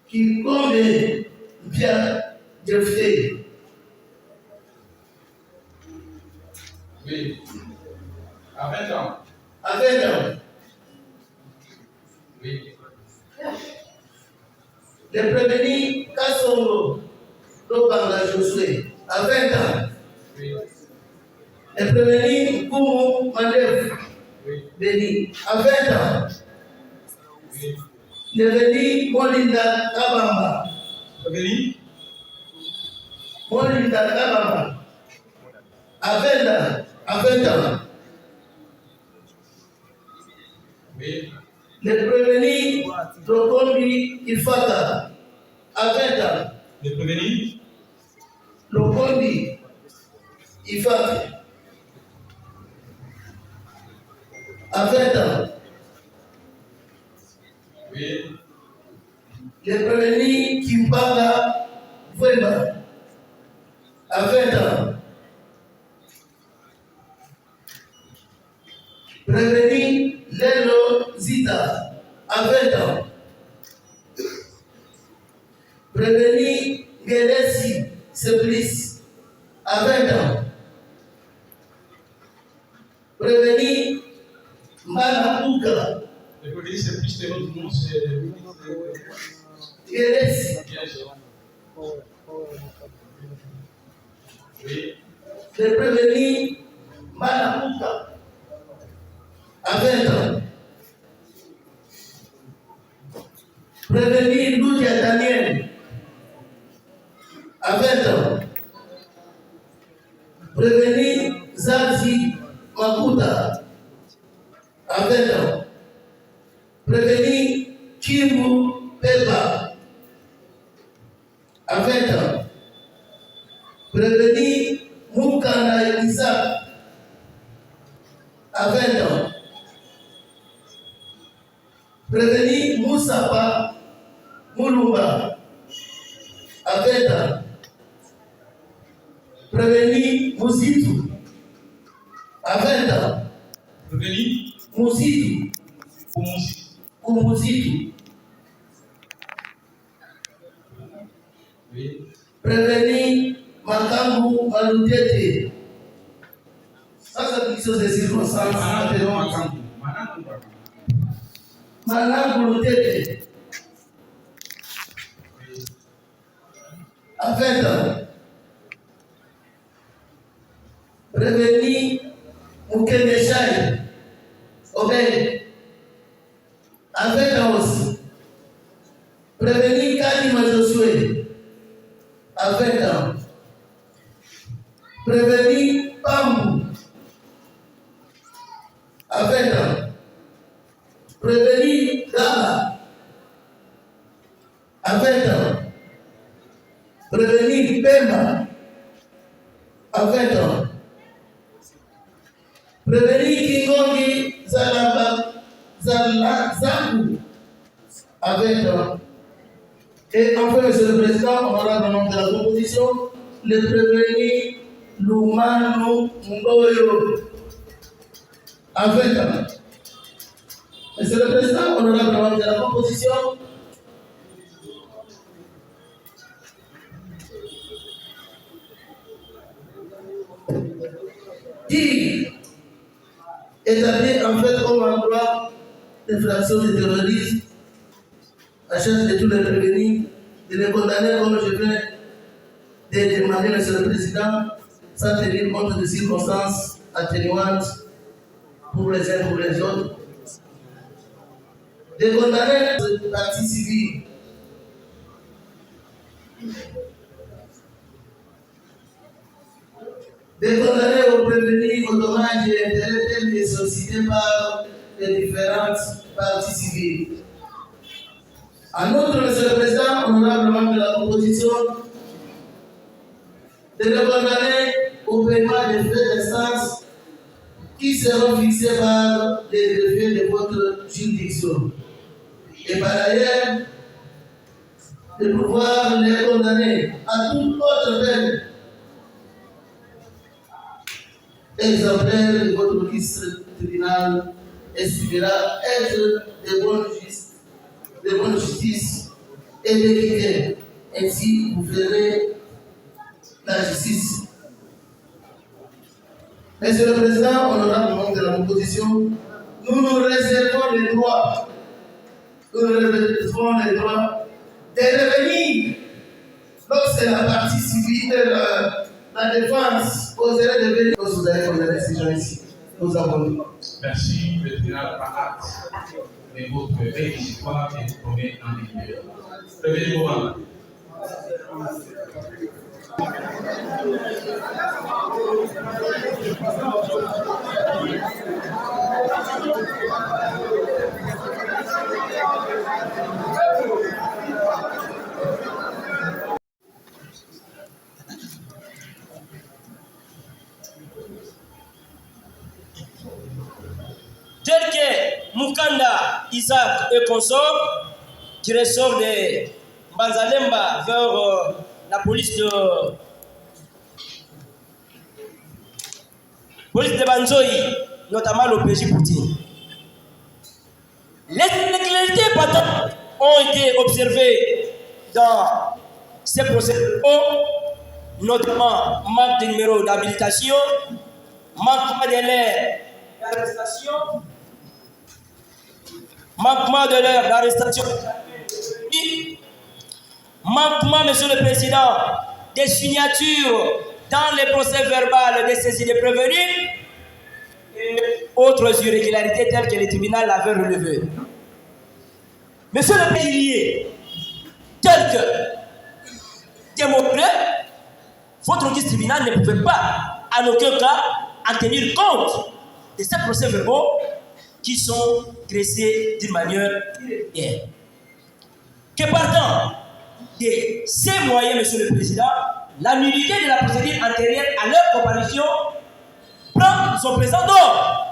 Speaker 15: Kikweme Pierre Josué.
Speaker 10: Oui. À 20 ans.
Speaker 15: À 20 ans.
Speaker 10: Oui.
Speaker 15: Le prévenu Kassongo Lobanga Josué, à 20 ans.
Speaker 10: Oui.
Speaker 15: Le prévenu Koumou Mandef Béni, à 20 ans.
Speaker 10: Oui.
Speaker 15: Le prévenu Molinda Kabamba.
Speaker 10: Prévenu
Speaker 15: Molinda Kabamba, à 20 ans. À 20 ans.
Speaker 10: Oui.
Speaker 15: Le prévenu Lokondi Ifata, à 20 ans.
Speaker 10: Le prévenu
Speaker 15: Lokondi Ifata, à 20 ans.
Speaker 10: Oui.
Speaker 15: Le prévenu Kimpanga Vwemba, à 20 ans. Prévenu Lelo Zita, à 20 ans. Prévenu Gelesi Seblis, à 20 ans. Prévenu Manapuka.
Speaker 10: Le prévenu, c'est plus de l'autre nom, c'est
Speaker 15: Gelesi.
Speaker 10: Oui.
Speaker 15: Le prévenu Manapuka, à 20 ans. Prévenu Loudia Daniel, à 20 ans. Prévenu Zazi Makuta, à 20 ans. Prévenu Kimbu Peba, à 20 ans. Prévenu Mukanda Isaac, à 20 ans. Prévenu Moussapa Moulumba, à 20 ans. Prévenu Mouzitou, à 20 ans.
Speaker 10: Prévenu
Speaker 15: Mouzitou, Mouzitou.
Speaker 10: Oui.
Speaker 15: Prévenu Makambu Malutete. Ça, c'est quelque chose de circonstance. Makambu Malutete. À 20 ans. Prévenu Moukeneshai Obed, à 20 ans aussi. Prévenu Kadima Josué, à 20 ans. Prévenu Pambou, à 20 ans. Prévenu Gaba, à 20 ans. Prévenu Pemba, à 20 ans. Prévenu Kingongi Zalazaku, à 20 ans. Et enfin, Monsieur le Président, honorable membre de la composition, le prévenu Lumanu Ngoyo, à 20 ans. Monsieur le Président, honorable membre de la composition, qui établit en fait comme endroit d'infraction de terrorisme, à charge de tous les prévenus, de les condamner comme je viens de demander, Monsieur le Président, sans tenir compte de circonstances atténuantes pour les uns pour les autres, des condamnés de partie civile. Des condamnés au prévenir aux dommages et intérêts tels que sollicités par les différentes parties civiles. En outre, Monsieur le Président, honorable membre de la composition, de les condamner au paiement des frais d'instance qui seront fixés par les greffiers de votre juridiction. Et par ailleurs, de pouvoir les condamner à toute autre peine exemplaire de votre registre tribunal estimera être de bonne justice et d'équité. Ainsi, vous ferez la justice. Monsieur le Président, honorable membre de la composition, nous nous réservons les droits. Nous nous réservons les droits de revenir lorsque la partie civile, la défense oserait devenir. Vous allez condamner ces gens ici. Nous avons.
Speaker 1: Merci, le tribunal par acte de votre réquisitoire et vous promet en délibéré. Levez le moment.
Speaker 9: Tel que Mukanda, Isaac et consorts, qui ressort de Banzalemba vers la police de Banzoï, notamment l'OPJ Poutine. Les irrégularités patentes ont été observées dans ces procès, notamment manque de numéro d'habilitation, manquement de l'air d'arrestation, manquement de l'heure d'arrestation, manquement, Monsieur le Président, des signatures dans les procès verbaux des saisies des prévenus et autres irrégularités telles que le tribunal l'avait relevées. Monsieur le Président, tel que démontré, votre registre tribunal ne pouvait pas, en aucun cas, en tenir compte de ces procès verbaux qui sont dressés d'une manière irrégulière. Que partant de ces moyens, Monsieur le Président, la nullité de la procédure antérieure à leur comparution prend son présent d'or.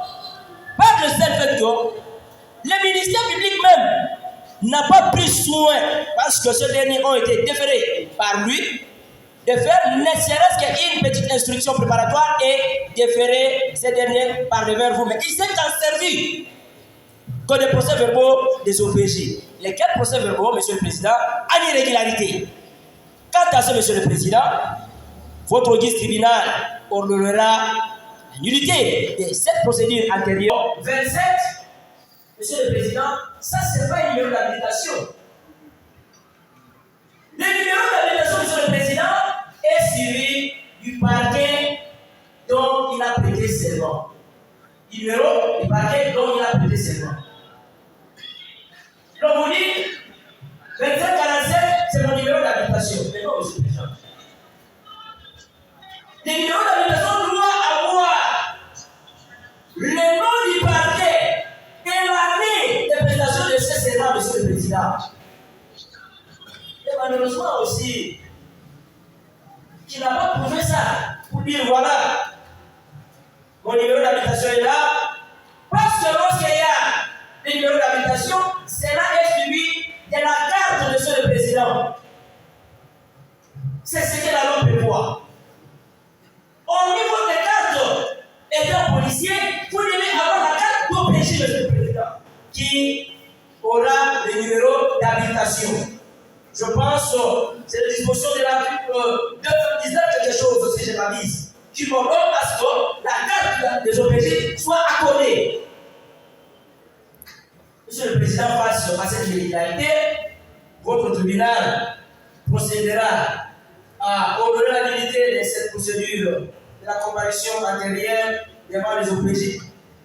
Speaker 9: Par le seul fait que le ministère public même n'a pas pris soin, parce que ces derniers ont été déférés par lui, de faire ne serait-ce qu'une petite instruction préparatoire et déférer ces derniers par devers vous. Mais il s'est en servi que des procès verbaux des OPJ. Lesquels procès verbaux, Monsieur le Président, en irrégularité. Quant à ce, Monsieur le Président, votre registre tribunal ordonnera la nullité de cette procédure antérieure. 27, Monsieur le Président, ça c'est pas un numéro d'habilitation. Le numéro d'habilitation, Monsieur le Président, est suivi du parquet dont il a prêté serment. Le numéro du parquet dont il a prêté serment. Donc vous dites 2547, c'est mon numéro d'habitation. Mais non, Monsieur le Président. Le numéro d'habitation doit avoir le nom du parquet et l'année de prestation de ce serment, Monsieur le Président. Et malheureusement aussi, qui n'a pas prouvé ça pour dire voilà, mon numéro d'habitation est là, parce que lorsqu'il y a le numéro d'habitation, cela est suivi de la carte de Monsieur le Président. C'est ce que la loi prévoit. Au niveau des cartes, étant policier, vous devez avoir la carte d'OPJ, Monsieur le Président, qui aura le numéro d'habitation. Je pense que c'est la disposition de l'article 219 quelque chose, si je m'avise, qui m'ordonne à ce que la carte des OPJ soit accordée. Monsieur le Président, face à cette irrégularité, votre tribunal procédera à ordonner la nullité de cette procédure de la comparution antérieure devant les OPJ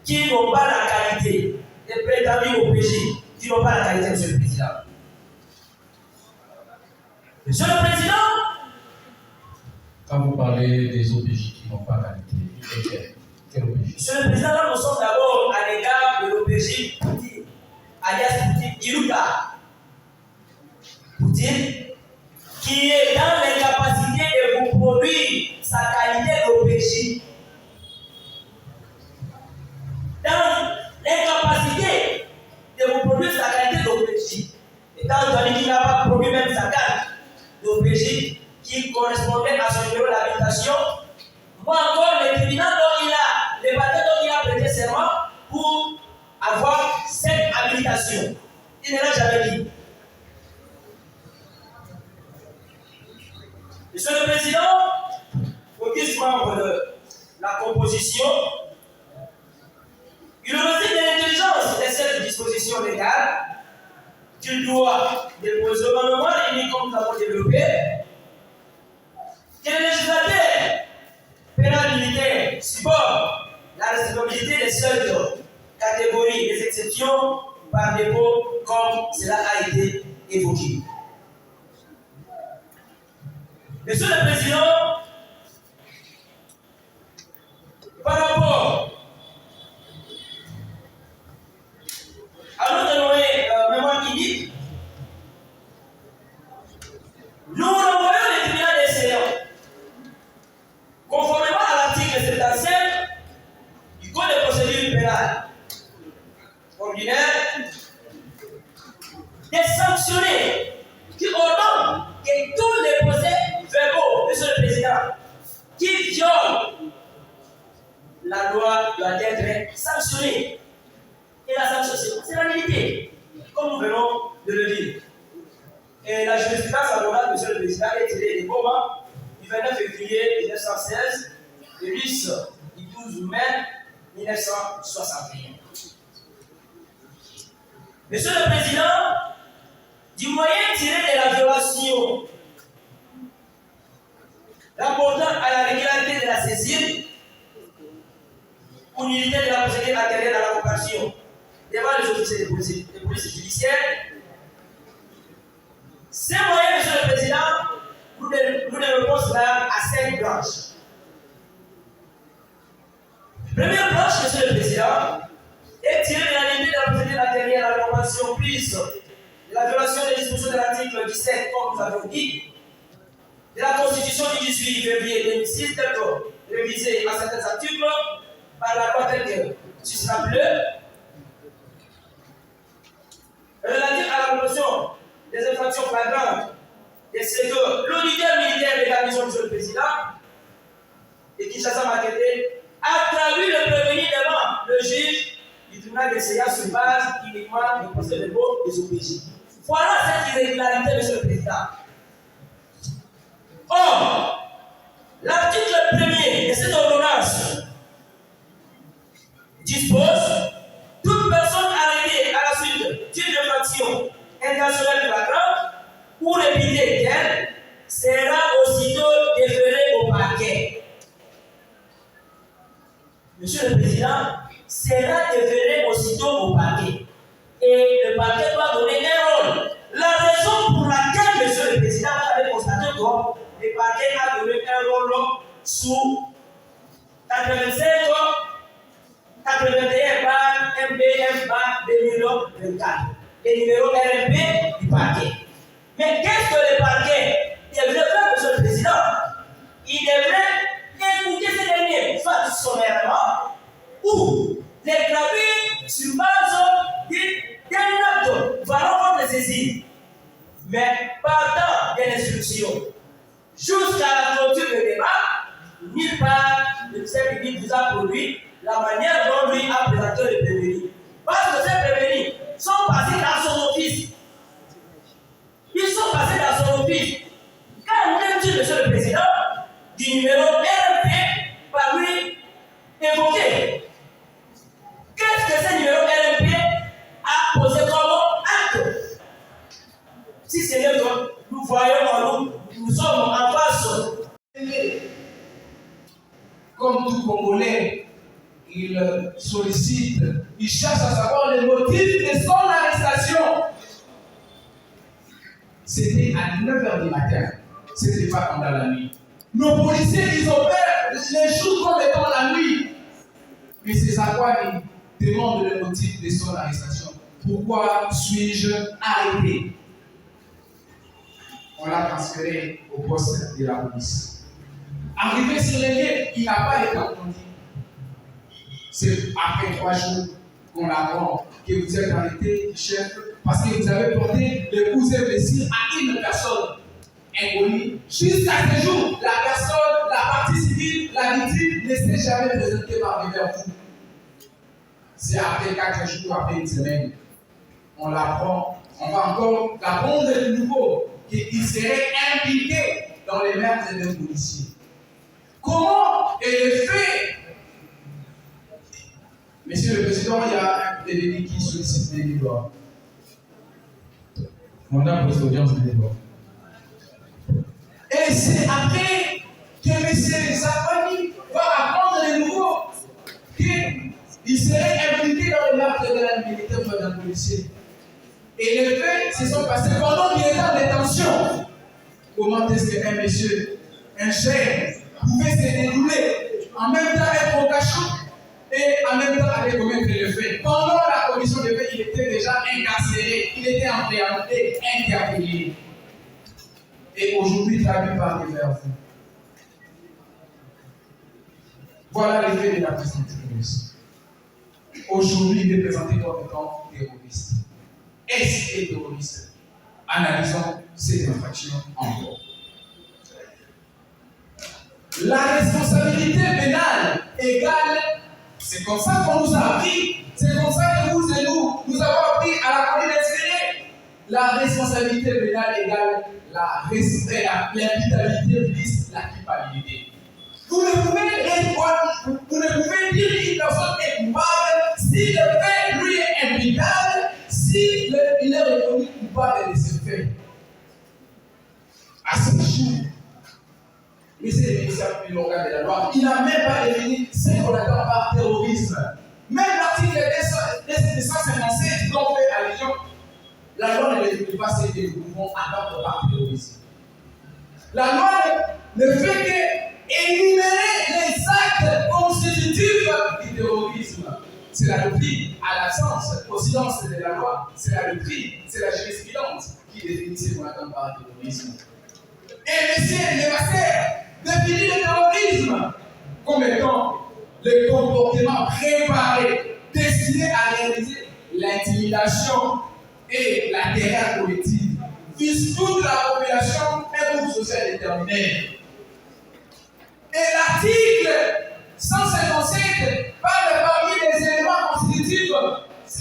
Speaker 9: qui n'ont pas la qualité des prétendus OPJ qui n'ont pas la qualité, Monsieur le Président. Monsieur le Président,
Speaker 11: quand vous parlez des OPJ qui n'ont pas la qualité, quel OPJ?
Speaker 9: Monsieur le Président, là, nous sommes d'abord à l'égard de l'OPJ Poutine, alias Poutine Iruka. Poutine, qui est dans l'incapacité de vous produire sa qualité d'OPJ. Dans l'incapacité de vous produire sa qualité d'OPJ. Étant donné qu'il n'a pas produit même sa carte d'OPJ qui correspondait à son numéro d'habitation, moi encore, le tribunal dont il a, le bâtiment dont il a prêté serment pour avoir cette habilitation. Il ne l'a jamais dit. Monsieur le Président, aux 10 membres de la composition, il réside de l'intelligence de cette disposition légale qu'il doit déposer au gouvernement et comme nous avons développé, que le législateur pénal militaire supporte la responsabilité des seules catégories des exceptions par dépôt comme cela a été évoqué. Monsieur le Président, par rapport à notre mémoire unique, nous renvoyons le tribunal des séances, conformément à l'article 75 du Code de procédure pénale ordinaire, des sanctionnés qui ordonnent que tous les procès verbaux, Monsieur le Président, qui violent la loi doit être sanctionnée. Et la sanction, c'est la vérité, comme nous venons de le dire. Et la jurisprudence avocate, Monsieur le Président, est tirée des moments du 29 février 1916 et 10 du 12 mai 1961. Monsieur le Président, du moyen tiré de la violation rapportant à la régularité de la saisine ou nullité de la procédure antérieure à la convocation devant les officiers de police judiciaire, ces moyens, Monsieur le Président, nous développons cela à 5 branches. Première branche, Monsieur le Président, est tirée de la limite de la procédure antérieure à la convention prise de la violation des dispositions de l'article 17, comme nous avons dit, de la Constitution du 18 février 2006, tel que révisée à certains articles par la loi telle que suscite bleu, relative à la promotion des infractions flagrantes, et c'est que l'auditeur militaire de la mission, Monsieur le Président, et Kinshasa Makete, a traduit le prévenu devant le juge du tribunal des séances sur base uniquement du procès verbaux des OPJ. Voilà cette irrégularité, Monsieur le Président. Or, l'article 1er de cette ordonnance dispose toute personne arrêtée à la suite d'une infraction intentionnelle flagrante ou répétée telle sera aussitôt déférée au parquet. Monsieur le Président, sera déféré aussitôt au parquet. Et le parquet doit donner un rôle. La raison pour laquelle, Monsieur le Président, vous avez constaté que le parquet a donné un rôle sous 85, 81 par MBF par 2024. Les numéros RMP du parquet. Mais qu'est-ce que le parquet devrait faire, Monsieur le Président? Il devrait écouter ces derniers, soit sommairement, ou les graver sur base d'un acte valant contre les saisines. Mais partant de l'instruction jusqu'à la clôture du débat, nulle part le ministère public vous a produit la manière dont lui a présenté le prévenu. Parce que ces prévenus sont passés dans son office. Ils sont passés dans son office. Quand on a dit, Monsieur le Président, du numéro RMP par lui évoqué. Qu'est-ce que ce numéro RMP a posé comme acte? Si c'est le cas, nous voyons en nous, nous sommes en face.
Speaker 10: Comme tout Congolais, il sollicite, il cherche à savoir les motifs de son arrestation. c'était à 9h du matin. C'était pas pendant la nuit. Nos policiers, ils opèrent les jours comme étant la nuit. Mais c'est à quoi ils demandent le motif de son arrestation. Pourquoi suis-je arrêté? On l'a transféré au poste de la police. Arrivé sur les lieux, il n'a pas été entendu. C'est après 3 jours qu'on apprend que vous êtes arrêté, chef, parce que vous avez porté le cousin blessure à une personne inconnue. Jusqu'à ce jour, la personne, la partie civile, la victime ne s'est jamais présentée parmi vers vous. C'est après 4 jours, après une semaine, on l'apprend, on va encore l'apprendre de nouveau, qu'il serait impliqué dans les meurtres d'un policier. Comment est le fait? Monsieur le Président, il y a un délégué qui sollicite des débats. Mandat pour l'audience de débat. Et c'est après que M. Zapani va apprendre de nouveau qu'il serait impliqué dans le meurtre de la militaire d'un policier. Et les faits se sont passés pendant qu'il était en détention. Comment est-ce qu'un monsieur, un chef, pouvait se dérouler, en même temps être au cachot et en même temps aller commettre le fait? Pendant la commission de fait, il était déjà incarcéré, il était appréhendé, interpellé. Et aujourd'hui, traduit par les vers vous. Voilà l'effet de la pression terroriste. Aujourd'hui, il est présenté comme étant terroriste. Est-ce qu'il est terroriste? Analysons ces infractions encore. La responsabilité pénale égale, c'est comme ça qu'on nous a appris, c'est comme ça que vous et nous avons appris à la colline expérience. La responsabilité pénale égale l'imputabilité plus la culpabilité. Vous ne pouvez dire qu'une personne est coupable si le fait lui est imputable, si il est reconnu coupable de ce fait. À ce jour, mais c'est le ministère de l'organe de la loi. Il n'a même pas défini ce qu'on attend par terrorisme. Même l'article 257 dont fait allusion, la loi ne définit pas ce que nous pouvons attendre par terrorisme. La loi ne fait qu'énumérer les actes constitutifs du terrorisme. C'est la doctrine, à l'absence, au silence de la loi, c'est la doctrine, c'est la jurisprudence qui définit ce qu'on attend par terrorisme. Et M. Levasseur définit le terrorisme comme étant le comportement préparé, destiné à réaliser l'intimidation et la terreur collective, vise toute la population et groupe social déterminé. Et l'article 157 parle parmi les éléments constitutifs.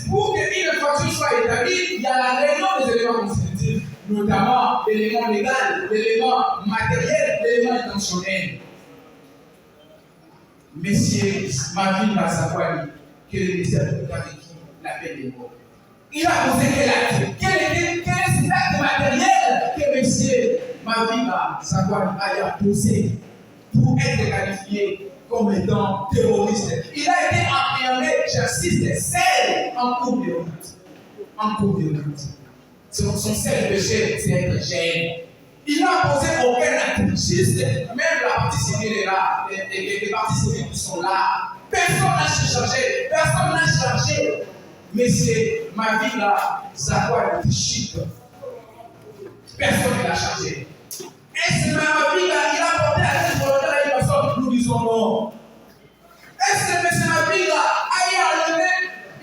Speaker 10: Pour qu'une infraction soit établie, il y a la réunion des éléments constitutifs, notamment l'élément légal, l'élément matériel, l'élément intentionnel. Messieurs Marvin Massafouali, que le ministère de l'État qui l'appelle des mots. Il a posé quel acte? Quel est cet acte matériel que M. Marvin Massafouali a posé pour être qualifié comme étant terroriste? Il a été appréhendé, j'insiste, seul en cours de route. En cours de route. Son seul péché, c'est être gêné. Il n'a posé aucun acte, juste, même la partie civile est là, les parties civiles qui sont là. Personne n'a chargé, personne n'a chargé. Mais c'est ma vie là, ça doit être chic. Personne ne l'a chargé. Est-ce que ma vie là, il a porté à cette volonté à une personne? Nous disons non. Est-ce que M. Mabila a enlevé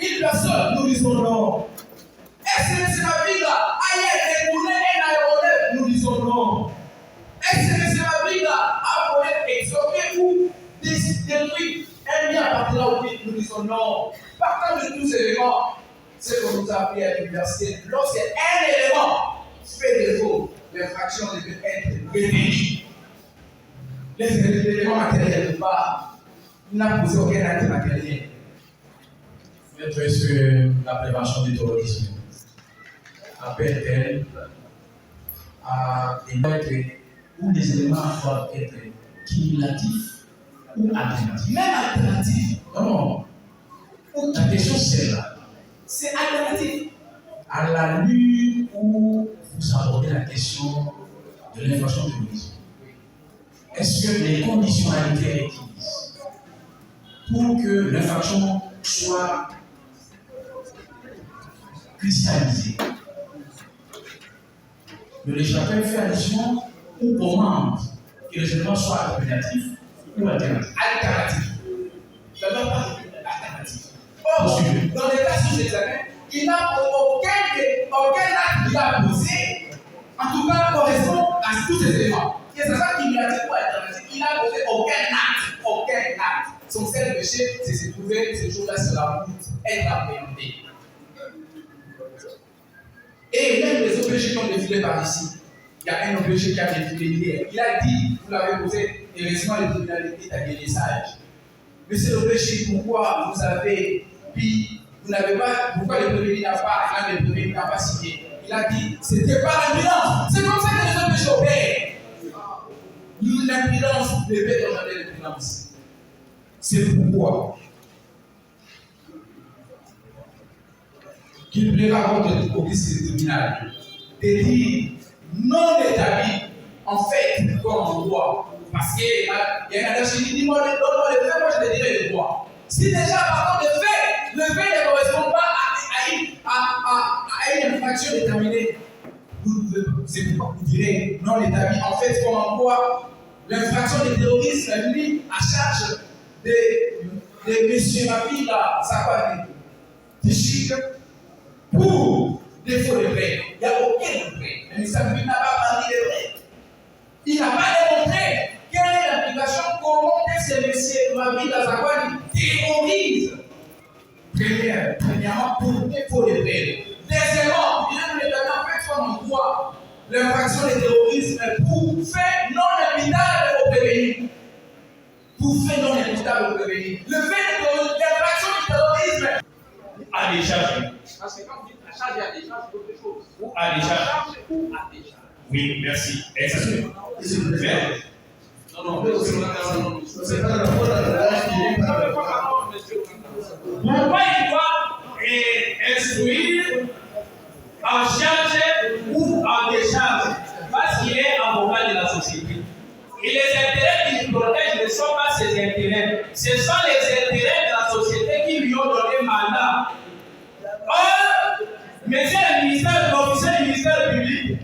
Speaker 10: une personne? Nous disons non. Est-ce que M. Mabila a détourné un aéronef? Nous disons non. Est-ce que M. Mabila a volé, extorqué ou détruit un bien appartenant au pays? Nous disons non. Partant de tous ces éléments, ce que nous avons appris à l'université, lorsqu'un élément fait défaut, l'infraction devait être rétablie. Les éléments matériels de part, n'a posé aucun acte matériel.
Speaker 11: Maître, sur la prévention du terrorisme, appelle-t-elle à des maîtres où les éléments doivent être cumulatifs ou alternatifs?
Speaker 10: Même alternatif.
Speaker 11: Non. La question c'est là.
Speaker 10: C'est alternatif.
Speaker 11: À la lutte où
Speaker 10: vous abordez la question de l'infraction terrorisme. Est-ce que les conditionnalités requises pour que l'infraction soit cristallisée, le législateur fait allusion ou commande que les éléments soient alternatifs ou alternatifs. Alternatifs. D'abord, pas alternatifs. Or, dans les cas sous examen, il n'a aucun acte qu'il a posé, en tout cas, correspond à tous ces éléments. Que ce soit cumulatif ou alternatif, il n'a posé aucun acte. Son seul péché, c'est se trouver ces jours-là sur la route, être appréhendé. Et même les autres péchés qui ont défilé par ici, il y a un autre péché qui a défilé hier. Il a dit, vous l'avez posé, heureusement le tribunal est à des messages. Mais c'est le péché, pourquoi vous avez dit, vous n'avez pas, pourquoi le premier n'a pas, l'un des premiers n'a pas signé. Il a dit, c'était pas l'impudence. C'est comme ça que les autres péchés opèrent. L'impudence devait demander l'impudence. C'est pourquoi qu'il plaira au tribunal de dire non établi en fait comme en droit. Parce qu'il y a un attaché qui dit moi le fait, moi je te dirai le droit. Si déjà par contre le fait ne correspond pas à une infraction déterminée, c'est pourquoi vous direz non établi en fait comme en droit. L'infraction de terrorisme est mise à charge de M. Mabila Sakwane Tichik pour défaut de prêt. Il n'y a aucun prêt. Le ministère public n'a pas parlé de prêt. Il n'a pas démontré quelle est l'application, comment est-ce que M. Mabila Sakwane terrorise. Premièrement, pour défaut de prêt. Deuxièmement, il a en fait comme en droit l'infraction de terrorisme pour fait non imputable au prévenu. Pour fait non imputable au prévenu. Le fait de l'infraction du terrorisme
Speaker 11: à décharge.
Speaker 5: Parce que quand vous dites à charge et à décharge, c'est autre chose.
Speaker 11: Ou à décharge.
Speaker 5: Ou à décharge.
Speaker 11: Oui, merci. Exactement.
Speaker 5: Non,
Speaker 11: c'est pas la pourquoi il doit instruire en charge ou en décharge? Parce qu'il est avocat de la société. Et les intérêts qu'il protège ne sont pas ses intérêts. Ce sont les intérêts de la société qui lui ont donné mandat. Or, monsieur le ministère, l'officier du ministère public,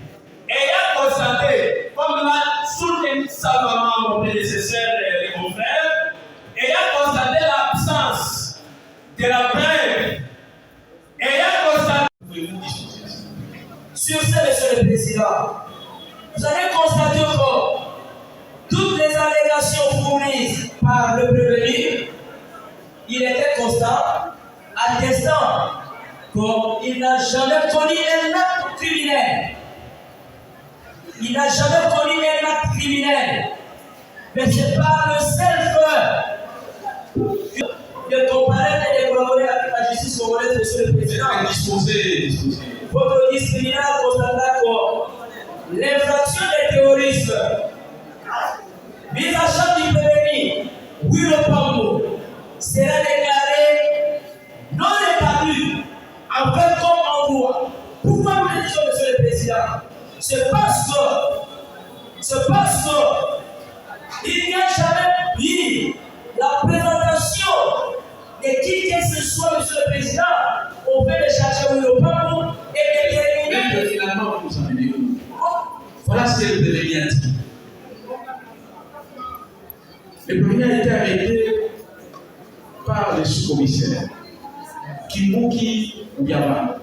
Speaker 11: ayant constaté, comme l'a soutenu savamment mon prédécesseur et mon frère, ayant constaté l'absence de la preuve, ayant constaté.
Speaker 9: Sur ce, monsieur le Président, vous allez constater que toutes les allégations fournies par le prévenu, il était constant, attestant qu'il n'a jamais connu un acte criminel. Il n'a jamais connu un acte criminel. Mais c'est pas le seul fait de comparaître et de collaborer avec la justice congolaise, monsieur le Président.
Speaker 11: Disposé.
Speaker 9: Votre disciplinaire constatera que l'infraction de terrorisme mise à charge du prévenu, Willow Pambo, sera déclarée non établie en fait comme en droit. Pourquoi vous le dites, monsieur le Président? C'est parce que il n'y a jamais eu la présentation de qui que ce soit, monsieur le Président, au fait de chercher Willow Pambo et de terminer.
Speaker 10: Même finalement, vous en venez où? Voilà ce que le prévenu a dit. Le prévenu a été arrêté par les sous-commissaires Kimbuki Biama.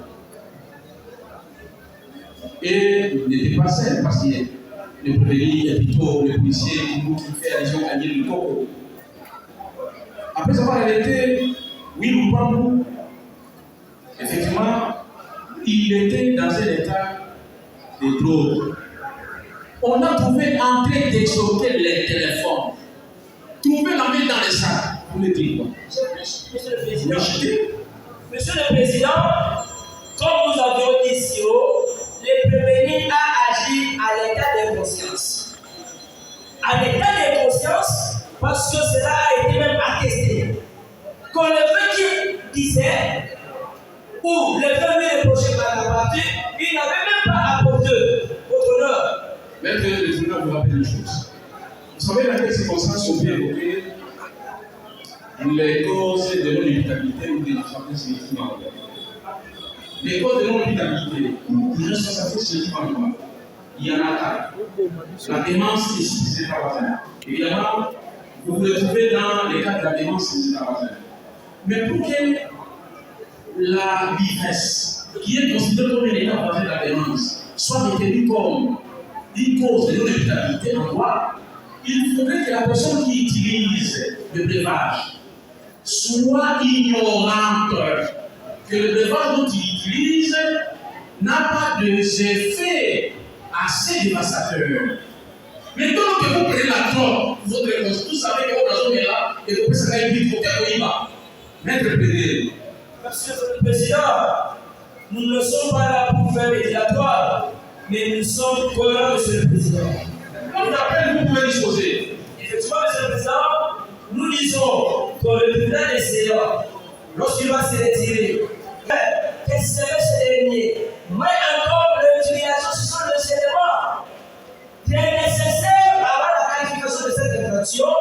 Speaker 10: Et il n'était pas seul parce que le prévenu est plutôt le policier Kimbuki fait allusion à Daniel Lukoko. Après avoir arrêté Willow Pambo, effectivement, il était dans un état de drogue. On a trouvé en train d'exploiter les téléphones. Trouver la main dans les sacs. Vous le dites quoi?
Speaker 9: Monsieur le Président, Monsieur le Président, comme nous avions dit ici haut, le prévenu a agi à l'état de conscience. À l'état de conscience, parce que cela a été même attesté. Qu'on le fait qu'il disait, ou le fait lui reproché par la partie, il n'avait même pas apporté pour Dieu, votre honneur.
Speaker 1: Maître, le tribunal vous rappelle une chose. Vous savez, dans quelles circonstances sont bien évoquées les causes de non-évitabilité ou des responsabilités sélectives. Les causes de non-évitabilité ou des responsabilités sélectives en loi, il y en a quatre. La démence et c'est pas voisin. Évidemment, vous vous retrouvez dans les cas de la démence et c'est pas voisin. Mais pour que la l'ivresse, qui est considérée comme un état voisin de la démence, soit retenue comme une cause de non-évitabilité en loi, il faudrait que la personne qui utilise le breuvage soit ignorante que le breuvage dont il utilise n'a pas d'effet assez dévastateurs. Mais tant que vous prenez la drogue, vous savez que votre zone est là et que vous pouvez aller vite, il y va. Maître Pédé.
Speaker 9: Monsieur le Président, nous ne sommes pas là pour faire des dilatoires, mais nous sommes cohérents, Monsieur le Président.
Speaker 1: On vous appelle, vous pouvez disposer.
Speaker 9: Effectivement, Monsieur le Président, nous disons que le tribunal des seniors, lorsqu'il va se retirer, qu'est-ce que c'est ce dernier? Mais encore, l'utilisation, ce sont les éléments qui est nécessaire avant la qualification de cette infraction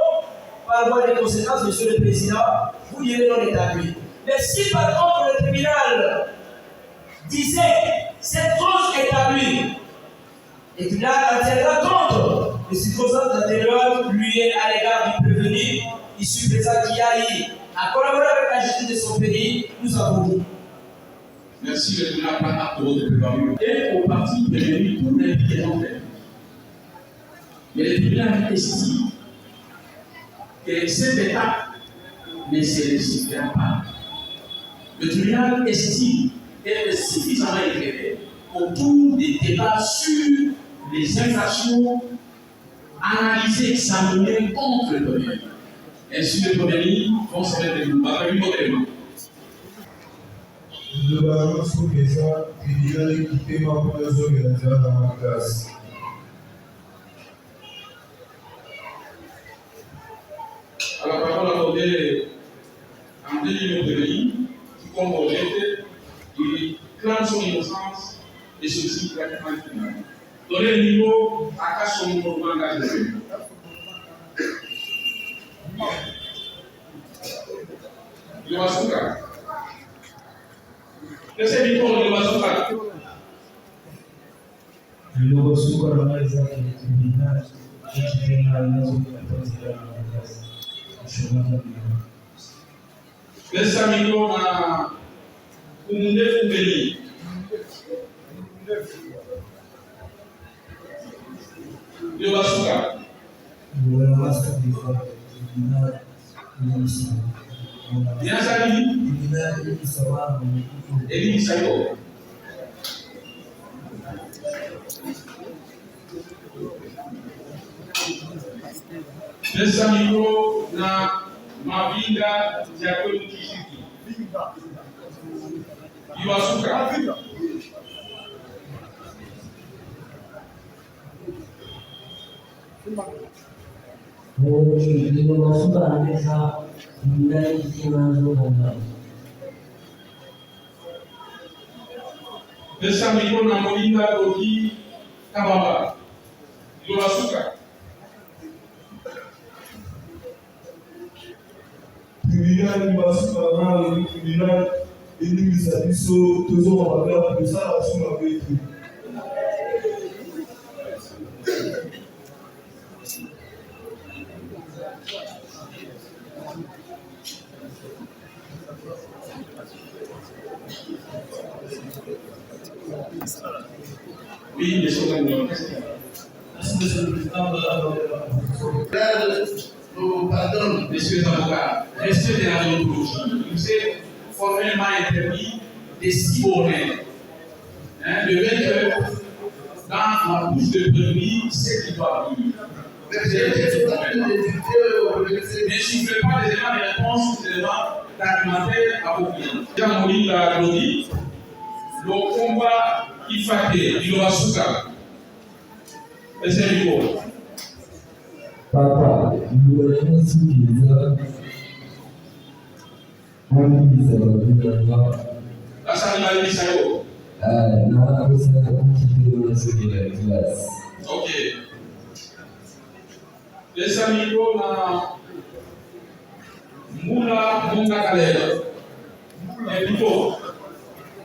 Speaker 9: par voie de conséquences, Monsieur le Président, vous direz non établi. Mais si par contre le tribunal disait cette cause établie, le tribunal en tiendra compte des circonstances antérieures lui est à l'égard du prévenu, issu présent qui a eu à collaborer avec la justice de son pays, nous avons dit.
Speaker 1: Merci, le tribunal prend acte de votre prévenu. Et au parti prévenu pour l'impliquer en fait. Mais le tribunal estime que cette étape ne se réussira pas. Le tribunal estime être suffisamment éclairé autour des débats sur les infractions analysées, examinées contre le premier. Ainsi, le premier vont se mettre de nous battre modérément.
Speaker 2: Le baron sous présent, tribunal équipé pour les organisateurs dans ma classe.
Speaker 1: À la parole accordée à André Prévenu, qui, comme rejeté, il clame son innocence et ceci gratuitement le tribunal. Donnez le niveau à cache son mouvement d'engagement. Le Masuka. Laissez Victor le Masuka.
Speaker 16: Le Masuka dans les actes du tribunal et qui vient à la maison de la police de la classe.
Speaker 1: Laissez Victor à Koumouné Foubeli. Le Masuka.
Speaker 16: Le Masuka du tribunal.
Speaker 1: Bien sali. Eli Sayo. Besamiko na Mavinga Diakoni Kishiki. Iwasuka. Besamiko na Mavinga Doki Kababa. Iwasuka.
Speaker 2: Tribunal Masuka, le tribunal Élie Sabiso, toujours en valeur de ça, la somme avait été.
Speaker 1: Oui, les choses
Speaker 2: Monsieur le Président,
Speaker 1: pardon, messieurs les avocats, respect de la déontologie. Il vous est formellement interdit des cibonnets. De mettre dans la bouche de prévenu ce qui doit dire. Ne chiffrez pas les éléments de réponse ou les éléments d'argumentaire à vos clients. Jean Molinga Glody, le combat Ifake, Iloasuka. Monsieur Rico.
Speaker 16: Papa, nous voyons ce qu'ils ont. On dit que ça va bien.
Speaker 1: La salle de Ok. Pesa miko na mula munga kalera. Epipo.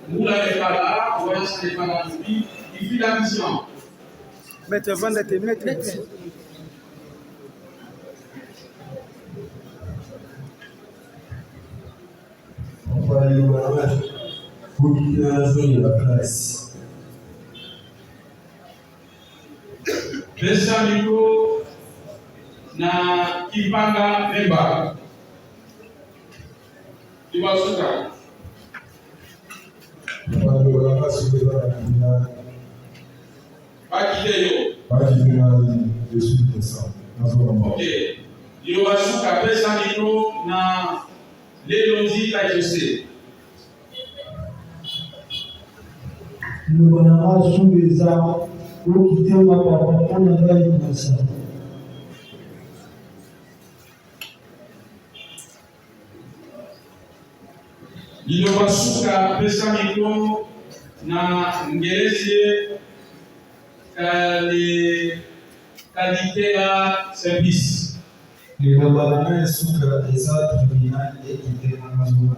Speaker 1: Mula ekala, voyage ekala tupi, il fit la mission.
Speaker 6: Maître Vandete, maître.
Speaker 1: Pesa miko na Kipanga Memba. Iwasuka. Ok. Iwasuka pesa miko na Lelonzi Kajose.
Speaker 16: Le bonheur sous les arbres, pour quitter ma papa, pour ne pas y penser.
Speaker 1: Iwasuka pesa miko na Ngerese Kalitela Service.
Speaker 16: Le bonheur sous les arbres, tribunal et quitter ma maison.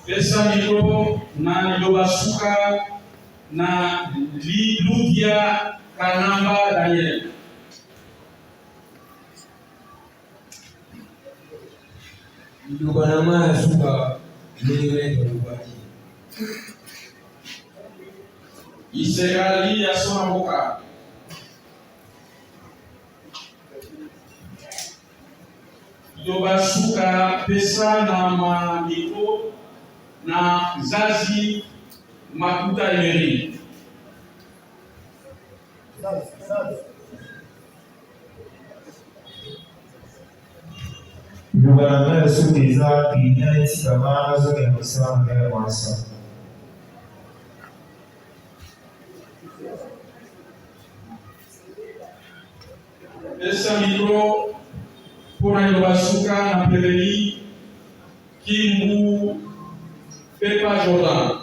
Speaker 1: Pesa miko na Iwasuka na Ludia Kanamba Daniel.
Speaker 16: Lubanama Suka, Lele Lubaki.
Speaker 1: Iserali ya Sonaboka. Iwasuka pesa na Mamiko na Zazi Makuta Emery.
Speaker 16: Lubanama Sukiza, Pina, Sikama, Zokemusa, Mewasa.
Speaker 1: Pesa micro pour Iwasuka na Preveni Kimbu Pepa Jordan.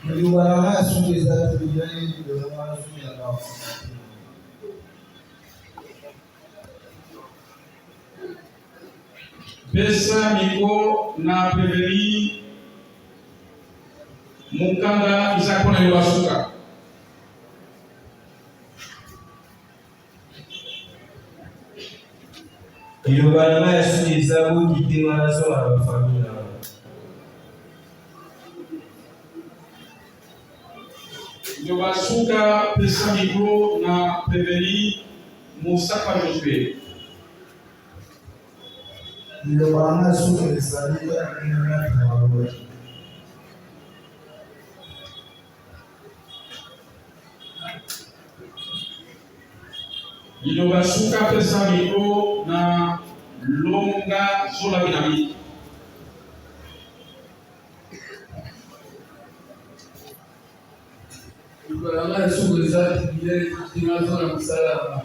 Speaker 16: Lubanama Sukiza, Pina, Lubanama
Speaker 1: Pesa micro na Preveni Mukanda Isakona Iwasuka.
Speaker 16: Lubanama Sukiza, quitter ma maison à la famille.
Speaker 1: Iwasuka pesa micro na Preveni Moussaka Josué.
Speaker 16: Lubanama Sukiza, Pina,
Speaker 1: Iwasuka pesa micro na Longa Zola Binami.
Speaker 17: Lubanama Sukiza, Pina, Zola Musala.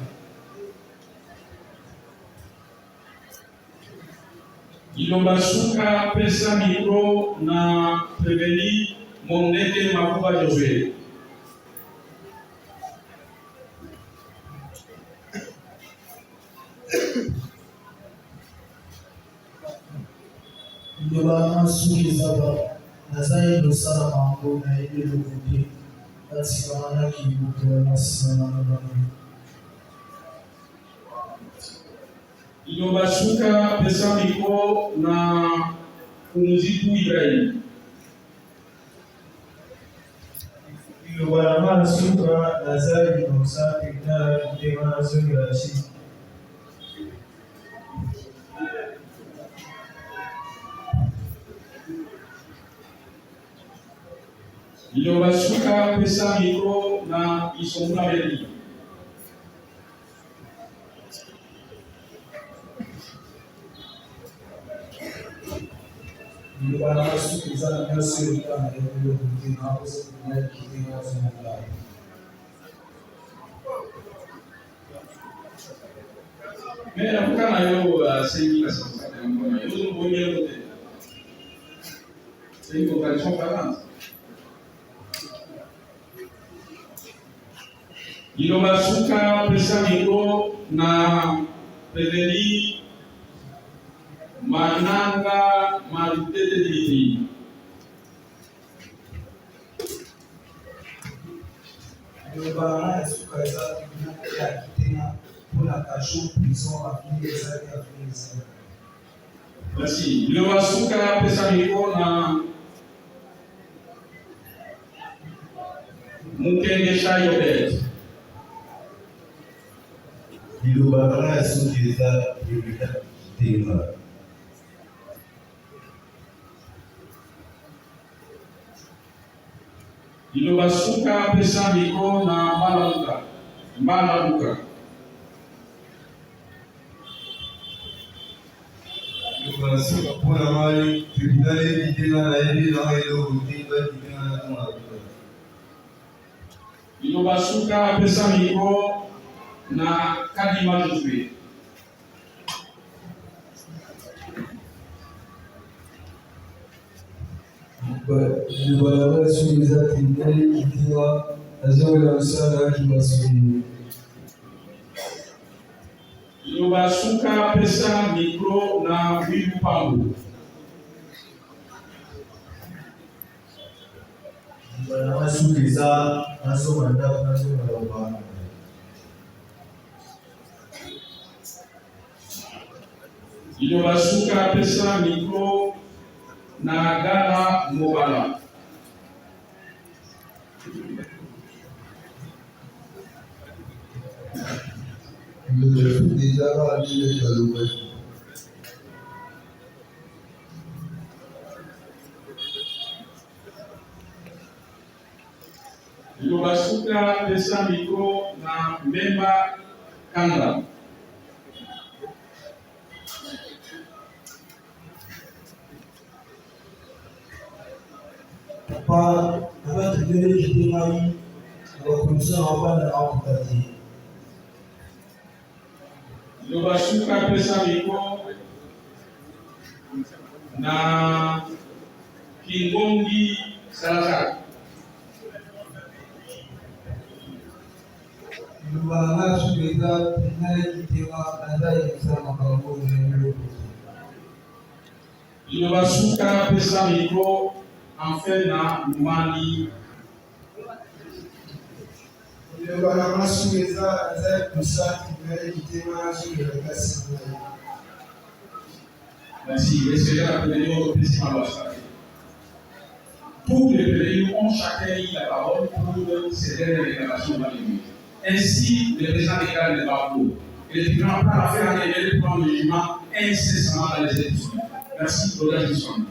Speaker 1: Iwasuka pesa micro na Preveni Monete Makuba Josué.
Speaker 16: Lubanama Sukiza, Nazaire Dosala Mambo, na ile Lubuti, Tatsimana Kibuto, Nasimana.
Speaker 1: Iwasuka pesa micro na Kumziku Ibrahim.
Speaker 16: Lubanama Suka, Nazaire Dosala, Pina, Tema, Zogashi.
Speaker 1: Iwasuka pesa micro na Isomuna Beli.
Speaker 16: Le balance suffisant, bien sûr, le temps de le continent, c'est pour mettre qui est dans son monde.
Speaker 1: Mais la quand c'est une c'est une contradiction flagrante. Ilobasuka pesa miko na pedeli mananga malutete diliti.
Speaker 16: Le barrage est sous Kaisa qui a quitté pour la cachot prison à finir les années.
Speaker 1: Merci. Ilobasuka pesa miko na mukenge shayobet.
Speaker 12: Ilobana sukeza yobita tema.
Speaker 1: Ilobasuka pesa miko na malaluka.
Speaker 12: Ilobasuka pona mali tribunal kitena na ebi na ilo kutimba kitena na tuma.
Speaker 1: Ilobasuka pesa miko na kadima jotwe.
Speaker 16: Le balabala sous les attributs qui dira à zéro la salle qui va suivre.
Speaker 1: Ilobasuka pesa miko na wilu pangu.
Speaker 16: Le balabala sous les arts, un son mandat, un son mandat.
Speaker 1: Ilobasuka pesa miko na gala mobala.
Speaker 16: Le déjà va aller dans le web.
Speaker 1: Ilobasuka pesa miko na memba kanda.
Speaker 16: Pas avec le qui démarre, comme ça on va dans l'empathie.
Speaker 1: Ilobasuka pesa miko na Kingongi Salazar.
Speaker 16: Le balabala sous les arts, qui dira à zéro la salle.
Speaker 1: Ilobasuka pesa miko en na Mali.
Speaker 16: Le balabala sous les arts, à zéro la salle qui dira sur le classe.
Speaker 1: Merci. Le Seigneur a donné notre principal bassin. Tous les pays ont chacun eu la parole pour ces dernières déclarations dans l'Église. Ainsi, le président déclare le parcours. Et le tribunal prend l'affaire en éveil pour un jugement incessamment dans les institutions. Merci pour la discussion.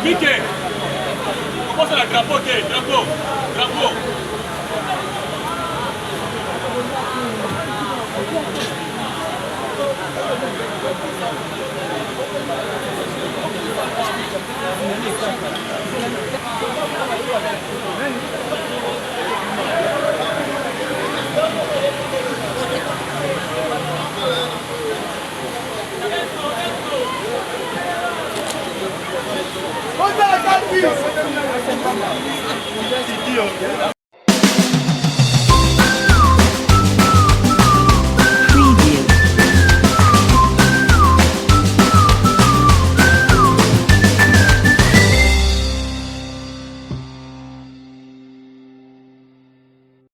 Speaker 18: Mickey, comment ça la drapeau, drapeau.
Speaker 3: Idiot.